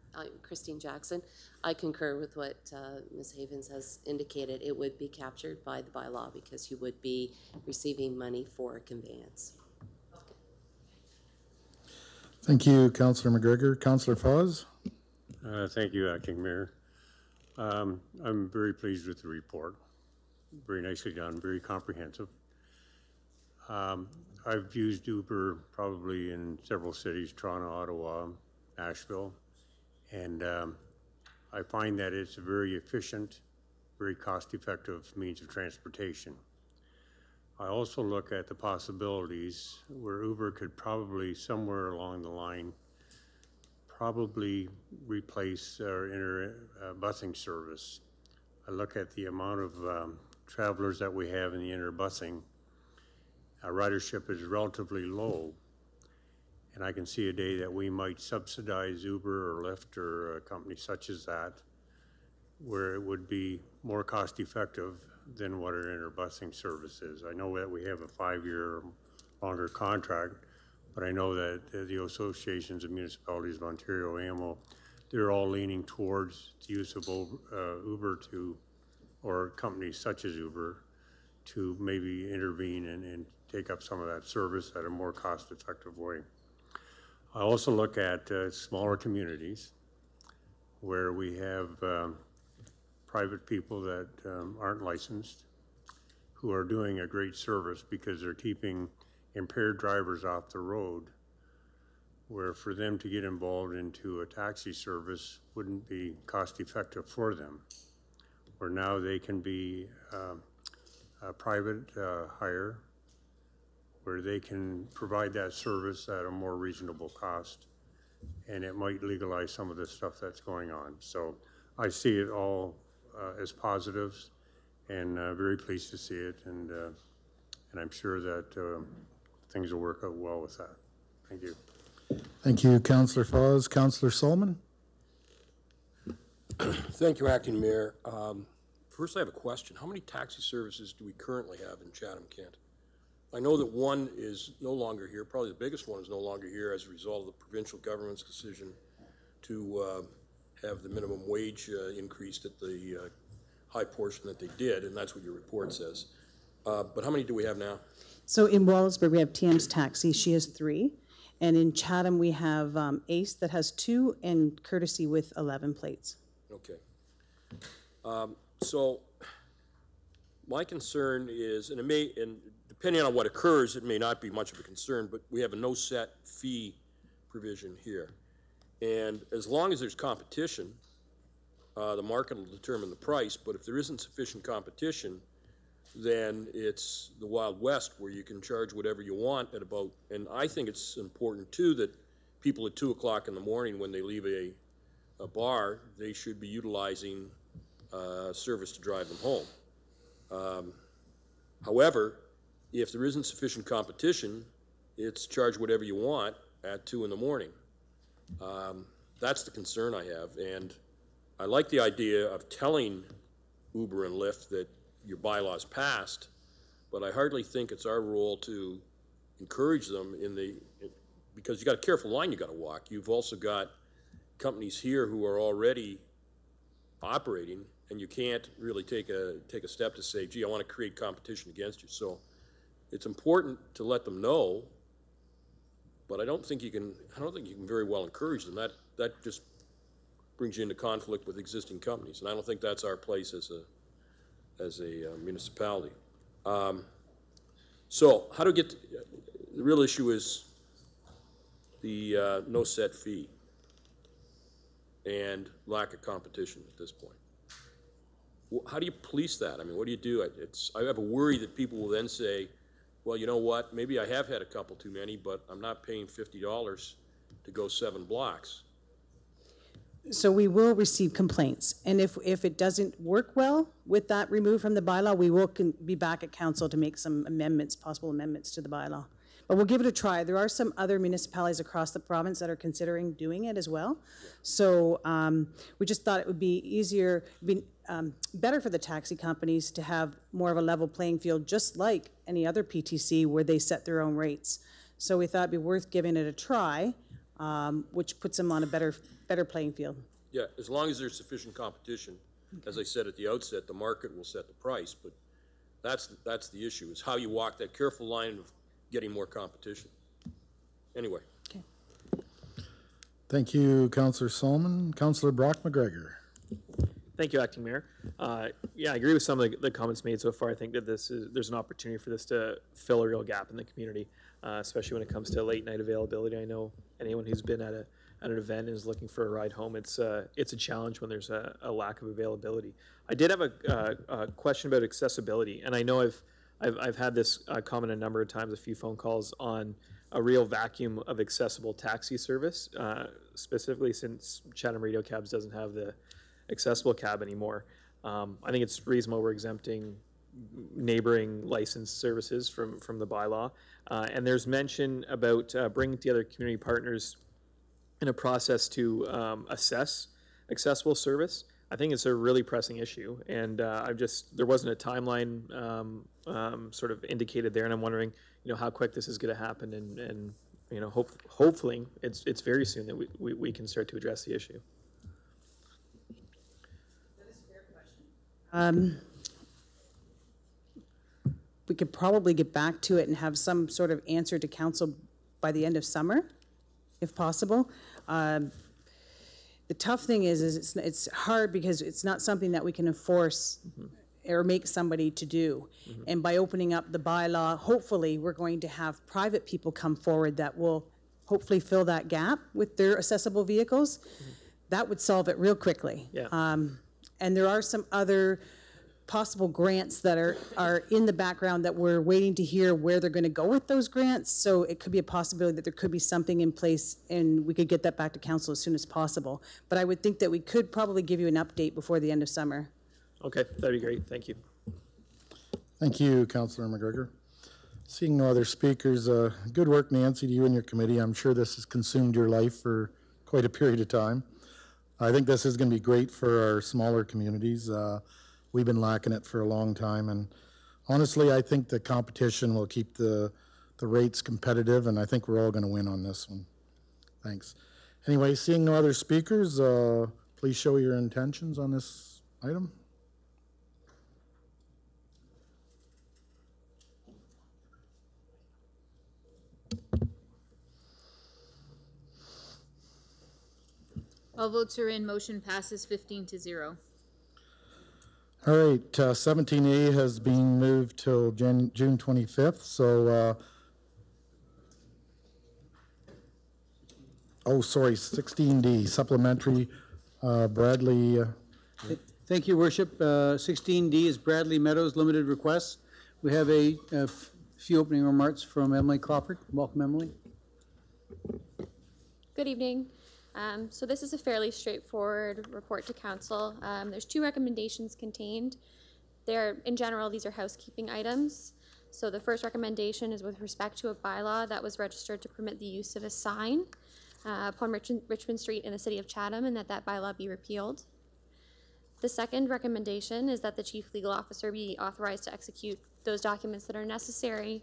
Christine Jackson, I concur with what Ms. Havens has indicated. It would be captured by the bylaw because you would be receiving money for conveyance. Thank you, Councillor McGregor. Councillor Foz. Thank you, Acting Mayor. I'm very pleased with the report. Very nicely done, very comprehensive. I've used Uber probably in several cities, Toronto, Ottawa, Nashville, and I find that it's a very efficient, very cost-effective means of transportation. I also look at the possibilities where Uber could probably, somewhere along the line, probably replace our busing service. I look at the amount of travelers that we have in the interbusing. Our ridership is relatively low, and I can see a day that we might subsidize Uber or Lyft or a company such as that, where it would be more cost effective than what our interbusing service is. I know that we have a 5-year longer contract, but I know that the associations of municipalities of Ontario, AMO, they're all leaning towards the use of Uber or companies such as Uber to maybe intervene and take up some of that service at a more cost-effective way. I also look at smaller communities where we have private people that aren't licensed who are doing a great service because they're keeping impaired drivers off the road where for them to get involved into a taxi service wouldn't be cost effective for them, where now they can be a private hire, where they can provide that service at a more reasonable cost, and it might legalize some of the stuff that's going on. So I see it all as positives, and very pleased to see it, and I'm sure that things will work out well with that. Thank you. Thank you, Councillor Foz. Councillor Solomon? Thank you, Acting Mayor. First, I have a question. How many taxi services do we currently have in Chatham-Kent? I know that one is no longer here. Probably the biggest one is no longer here as a result of the provincial government's decision to have the minimum wage increased at the high portion that they did, and that's what your report says. But how many do we have now? So in Wallaceburg, we have TM's Taxi. She has 3. And in Chatham, we have Ace that has 2 and Courtesy with 11 plates. Okay. So my concern is, and it may, and depending on what occurs, it may not be much of a concern, but we have a no set fee provision here. And as long as there's competition, the market will determine the price, but if there isn't sufficient competition, then it's the Wild West where you can charge whatever you want at about, and I think it's important too that people at 2 o'clock in the morning when they leave a bar, they should be utilizing service to drive them home. However, if there isn't sufficient competition, it's charge whatever you want at 2 in the morning. That's the concern I have, and I like the idea of telling Uber and Lyft that your bylaws passed, but I hardly think it's our role to encourage them because you got a careful line you got to walk. You've also got companies here who are already operating, and you can't really take a step to say, gee, I want to create competition against you. So it's important to let them know, but I don't think you can very well encourage them. That just brings you into conflict with existing companies, and I don't think that's our place as a municipality. So how to get, the real issue is the no set fee and lack of competition at this point. How do you police that? I mean, what do you do? I have a worry that people will then say, well, you know what, maybe I have had a couple too many, but I'm not paying $50 to go 7 blocks. So we will receive complaints, and if it doesn't work well with that removed from the bylaw, we will be back at council to make some amendments, possible amendments to the bylaw. But we'll give it a try. There are some other municipalities across the province that are considering doing it as well. So we just thought it would be easier, better for the taxi companies to have more of a level playing field, just like any other PTC where they set their own rates. So we thought it'd be worth giving it a try, which puts them on a better playing field. Yeah, as long as there's sufficient competition. Okay. As I said at the outset, the market will set the price, but that's the issue, is how you walk that careful line of getting more competition. Anyway. Okay. Thank you, Councillor Solomon. Councillor Brock McGregor. Thank you, Acting Mayor. Yeah, I agree with some of the comments made so far. I think that there's an opportunity for this to fill a real gap in the community, especially when it comes to late night availability. I know anyone who's been at an event and is looking for a ride home, it's a challenge when there's a lack of availability. I did have a question about accessibility, and I know I've had this comment a number of times, a few phone calls on a real vacuum of accessible taxi service, specifically since Chatham Radio Cabs doesn't have the accessible cab anymore. I think it's reasonable we're exempting neighboring licensed services from the bylaw. And there's mention about bringing together community partners in a process to assess accessible service. I think it's a really pressing issue, and there wasn't a timeline sort of indicated there, and I'm wondering, how quick this is going to happen, and hopefully it's very soon that we can start to address the issue. That is a fair question. We could probably get back to it and have some sort of answer to council by the end of summer, if possible. The tough thing is it's hard because it's not something that we can enforce or make somebody to do. And by opening up the bylaw, hopefully we're going to have private people come forward that will hopefully fill that gap with their accessible vehicles, that would solve it real quickly. Yeah. And there are some other possible grants that are in the background that we're waiting to hear where they're going to go with those grants. So it could be a possibility that there could be something in place and we could get that back to council as soon as possible. But I would think that we could probably give you an update before the end of summer. Okay, that'd be great. Thank you. Thank you, Councillor McGregor. Seeing no other speakers, good work, Nancy, to you and your committee. I'm sure this has consumed your life for quite a period of time. I think this is going to be great for our smaller communities. We've been lacking it for a long time, and honestly, I think the competition will keep the rates competitive, and I think we're all going to win on this one. Thanks. Anyway, seeing no other speakers, please show your intentions on this item. All votes are in. Motion passes 15-0. All right, 17A has been moved till June 25th, so, oh, sorry, 16D, supplementary, Bradley. Thank you, Worship. 16D is Bradley Meadows Limited Request. We have a few opening remarks from Emily Crawford. Welcome, Emily. Good evening. So this is a fairly straightforward report to council. There's 2 recommendations contained. In general, these are housekeeping items. So the first recommendation is with respect to a bylaw that was registered to permit the use of a sign upon Richmond Street in the city of Chatham, and that bylaw be repealed. The second recommendation is that the chief legal officer be authorized to execute those documents that are necessary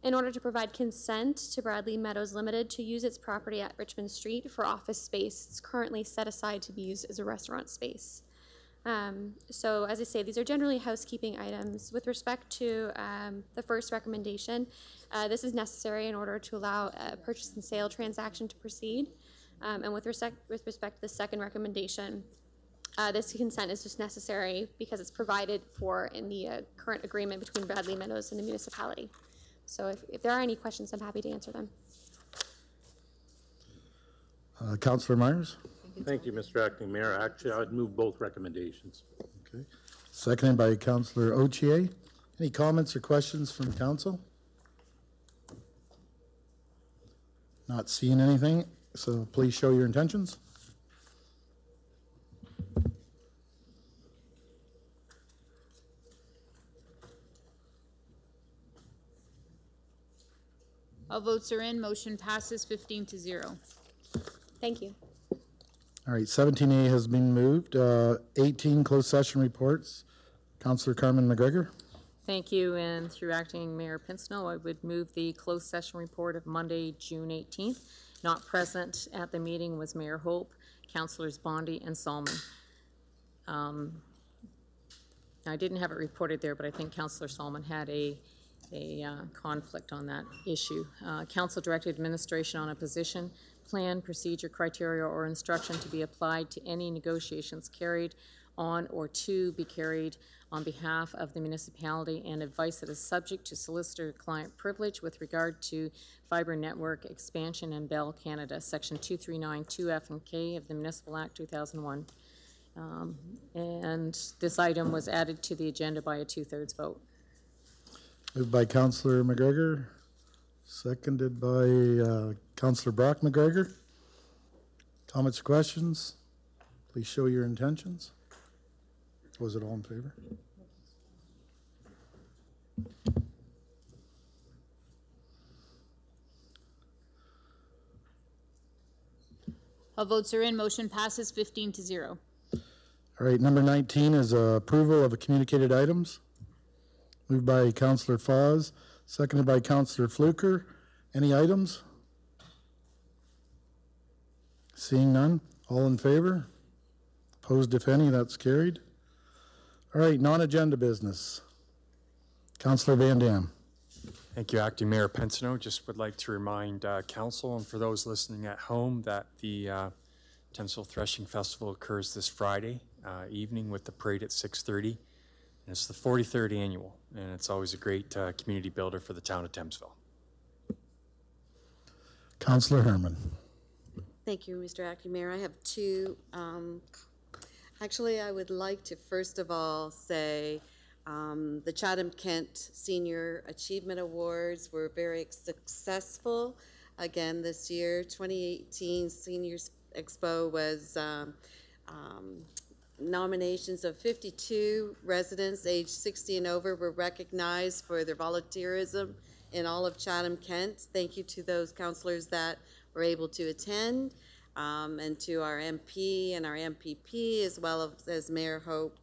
in order to provide consent to Bradley Meadows Limited to use its property at Richmond Street for office space. It's currently set aside to be used as a restaurant space. So as I say, these are generally housekeeping items. With respect to the first recommendation, this is necessary in order to allow a purchase and sale transaction to proceed. And with respect to the second recommendation, this consent is just necessary because it's provided for in the current agreement between Bradley Meadows and the municipality. So if there are any questions, I'm happy to answer them. Councillor Myers? Thank you, Mr. Acting Mayor. Actually, I would move both recommendations. Okay. Seconded by Councillor Ochier. Any comments or questions from council? Not seeing anything, so please show your intentions. All votes are in. Motion passes 15-0. Thank you. All right, 17A has been moved. 18 closed session reports. Councillor Carmen McGregor. Thank you, and through Acting Mayor Pincenot, I would move the closed session report of Monday, June 18th. Not present at the meeting was Mayor Hope, Councillors Bondi and Salmon. I didn't have it reported there, but I think Councillor Salmon had a conflict on that issue. Council directed administration on a position, plan, procedure, criteria, or instruction to be applied to any negotiations carried on or to be carried on behalf of the municipality, and advice that is subject to solicitor-client privilege with regard to fiber network expansion in Bell, Canada, Section 239 2F and K of the Municipal Act 2001. And this item was added to the agenda by a 2/3 vote. Moved by Councillor McGregor, seconded by Councillor Brock McGregor. Comments or questions? Please show your intentions. Was it all in favor? All votes are in. Motion passes 15-0. All right, number 19 is approval of the communicated items. Moved by Councillor Foz, seconded by Councillor Fluker. Any items? Seeing none, all in favor? Opposed, if any, that's carried. All right, non-agenda business. Councillor Van Dam. Thank you, Acting Mayor Pincenot. Just would like to remind Council and for those listening at home that the Thamesville Threshing Festival occurs this Friday evening with the parade at 6:30. And it's the 43rd annual, and it's always a great community builder for the town of Thamesville. Councillor Herman. Thank you, Mr. Acting Mayor. I have two. Actually, I would like to first of all say the Chatham-Kent Senior Achievement Awards were very successful again this year. 2018 Seniors Expo was nominations of 52 residents aged 60 and over were recognized for their volunteerism in all of Chatham-Kent. Thank you to those councillors that were able to attend, and to our MP and our MPP, as well as Mayor Hope.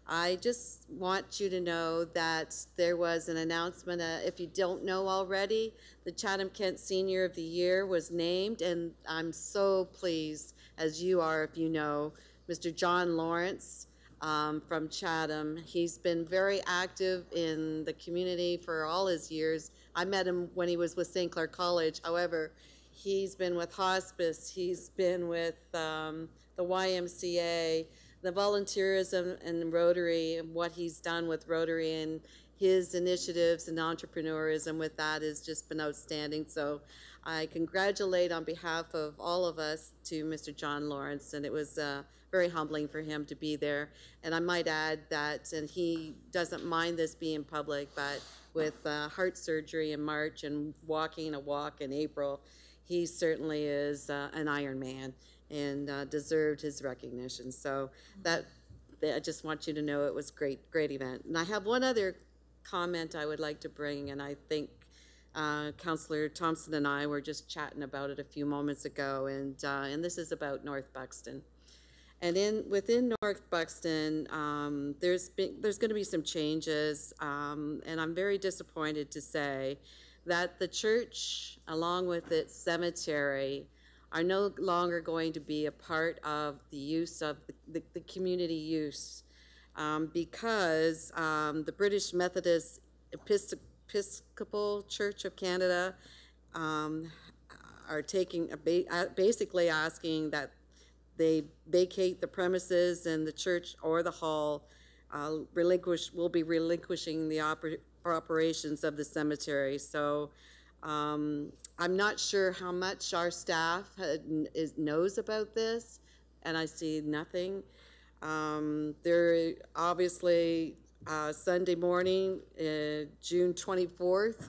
I just want you to know that there was an announcement, if you don't know already, the Chatham-Kent Senior of the Year was named, and I'm so pleased, as you are if you know, Mr. John Lawrence from Chatham. He's been very active in the community for all his years. I met him when he was with St. Clair College. However, he's been with hospice, he's been with the YMCA, the volunteerism and Rotary, and what he's done with Rotary and his initiatives and entrepreneurism with that has just been outstanding. So I congratulate on behalf of all of us to Mr. John Lawrence, and it was very humbling for him to be there. And I might add that, and he doesn't mind this being public, but with heart surgery in March and walking a walk in April, he certainly is an Iron Man and deserved his recognition. So that I just want you to know it was great event. And I have one other comment I would like to bring, and I think Councillor Thompson and I were just chatting about it a few moments ago, and this is about North Buxton. And within North Buxton, there's going to be some changes, and I'm very disappointed to say that the church, along with its cemetery, are no longer going to be a part of the use of the community use, because the British Methodist Episcopal Church of Canada are basically asking that they vacate the premises, and the church or the hall will be relinquishing the operations of the cemetery. So I'm not sure how much our staff knows about this, and I see nothing. There obviously Sunday morning, June 24th,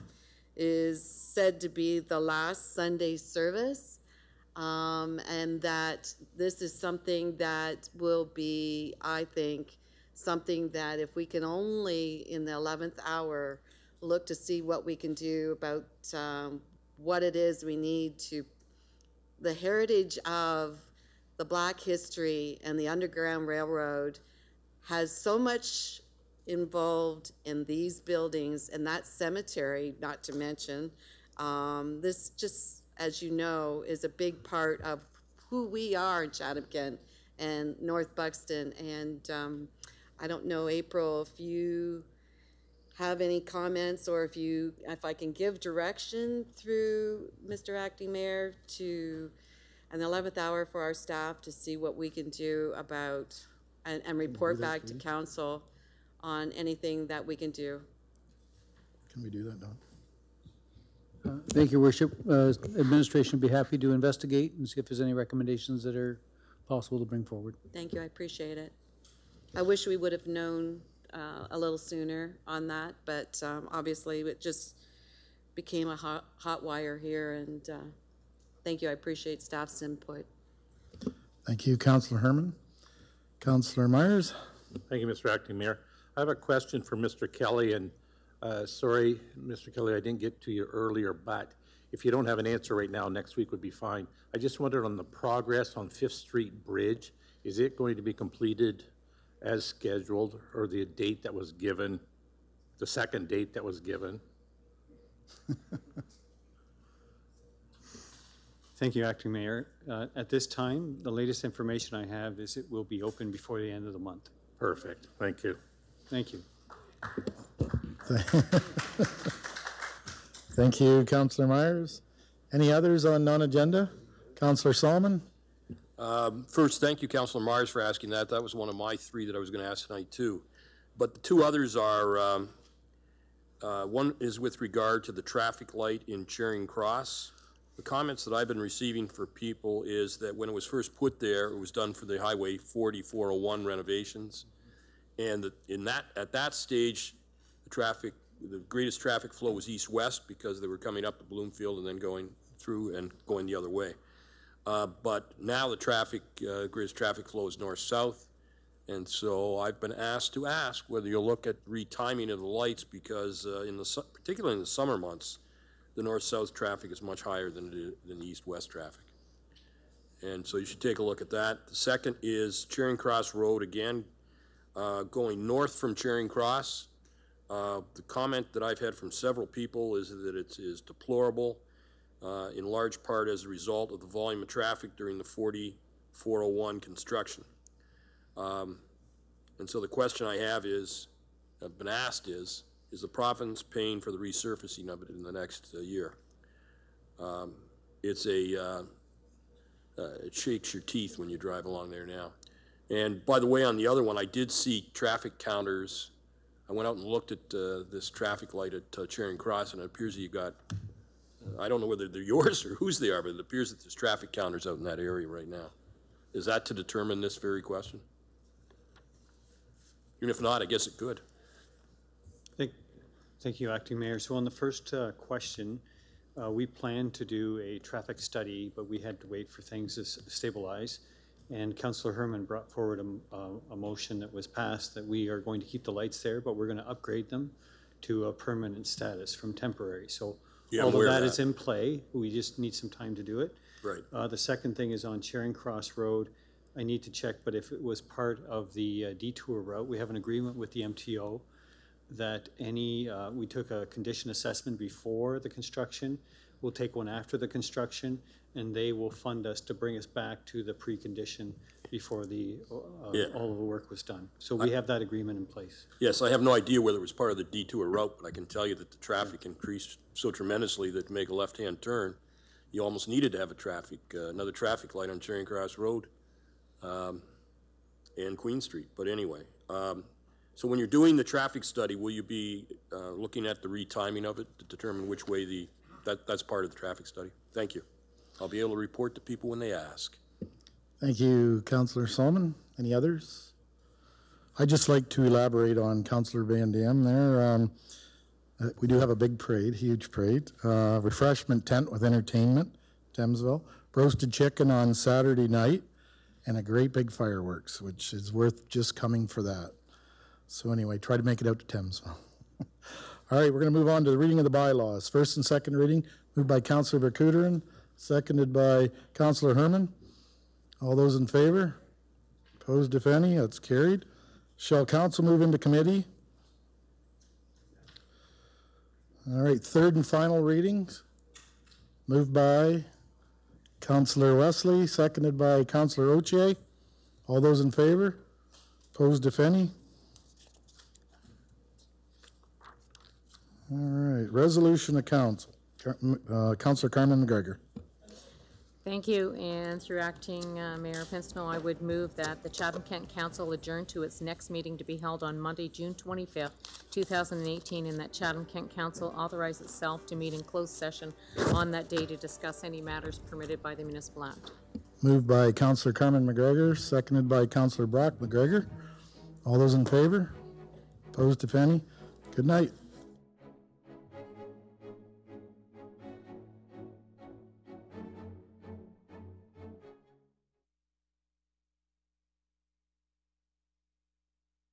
is said to be the last Sunday service. And that this is something that will be, I think, something that if we can only in the 11th hour look to see what we can do about what it is we need to, the heritage of the Black history and the Underground Railroad has so much involved in these buildings and that cemetery, not to mention. This just, as you know, is a big part of who we are in Chatham-Kent and North Buxton. And I don't know, April, if you have any comments, or if I can give direction through Mr. Acting Mayor to an 11th hour for our staff to see what we can do about, and report back to council on anything that we can do. Can we do that, Don? Thank you, Worship. Administration would be happy to investigate and see if there's any recommendations that are possible to bring forward. Thank you, I appreciate it. I wish we would have known a little sooner on that, but obviously it just became a hot wire here, and thank you, I appreciate staff's input. Thank you, Councillor Herman. Councillor Myers. Thank you, Mr. Acting Mayor. I have a question for Mr. Kelly, and sorry, Mr. Kelly, I didn't get to you earlier, but if you don't have an answer right now, next week would be fine. I just wondered on the progress on 5th Street Bridge, is it going to be completed as scheduled, or the date that was given, the second date that was given? Thank you, Acting Mayor. At this time, the latest information I have is it will be open before the end of the month. Perfect. Thank you. Thank you. Thank you, Councillor Myers. Any others on non-agenda? Councillor Solomon? First, thank you, Councillor Myers, for asking that. That was one of my three that I was going to ask tonight, too. But the two others are, one is with regard to the traffic light in Charing Cross. the comments that I've been receiving for people is that when it was first put there, it was done for the Highway 4401 renovations. And at that stage, the greatest traffic flow was east-west because they were coming up to Bloomfield and then going through and going the other way. But now the greatest traffic flow is north-south. And so I've been asked to ask whether you'll look at retiming of the lights because particularly in the summer months, the north-south traffic is much higher than the east-west traffic. And so you should take a look at that. The second is Charing Cross Road, again, going north from Charing Cross. The comment that I've had from several people is that it is deplorable, in large part as a result of the volume of traffic during the 4401 construction. And so the question I have I've been asked is the province paying for the resurfacing of it in the next year? It shakes your teeth when you drive along there now. And by the way, on the other one, I did see traffic counters. I went out and looked at this traffic light at Charing Cross, and it appears that you've got, I don't know whether they're yours or whose they are, but it appears that there's traffic counters out in that area right now. Is that to determine this very question? Even if not, I guess it could. Thank you, Acting Mayor. So on the first question, we planned to do a traffic study, but we had to wait for things to stabilize. And Councillor Herman brought forward a motion that was passed that we are going to keep the lights there, but we're going to upgrade them to a permanent status from temporary. So all of that is in play. We just need some time to do it. Right. The second thing is on Charing Cross Road. I need to check, but if it was part of the detour route, we have an agreement with the MTO that we took a condition assessment before the construction. We'll take one after the construction, and they will fund us to bring us back to the precondition before all of the work was done. So we have that agreement in place. Yes, I have no idea whether it was part of the detour route, but I can tell you that the traffic increased so tremendously that to make a left-hand turn, you almost needed to have another traffic light on Charing Cross Road and Queen Street. But anyway, so when you're doing the traffic study, will you be looking at the retiming of it to determine which way that's part of the traffic study? Thank you. I'll be able to report to people when they ask. Thank you, Councillor Solomon. Any others? I'd just like to elaborate on Councillor Van Dam there. We do have a big parade, huge parade. Refreshment tent with entertainment, Thamesville. Roasted chicken on Saturday night, and a great big fireworks, which is worth just coming for that. So anyway, try to make it out to Thamesville. All right, we're going to move on to the reading of the bylaws. First and second reading, moved by Councillor Vercouteren, seconded by Councillor Herman. All those in favor? Opposed, if any? That's carried. Shall council move into committee? All right, third and final readings. Moved by Councillor Wesley, seconded by Councillor Ochier. All those in favor? Opposed, if any? All right, resolution of council. Councillor Carmen McGregor. Thank you, and through Acting Mayor Pincinel, I would move that the Chatham-Kent Council adjourn to its next meeting to be held on Monday, June 25th, 2018, and that Chatham-Kent Council authorize itself to meet in closed session on that day to discuss any matters permitted by the Municipal Act. Moved by Councillor Carmen McGregor, seconded by Councillor Brock McGregor. All those in favor? Opposed, if any? Good night.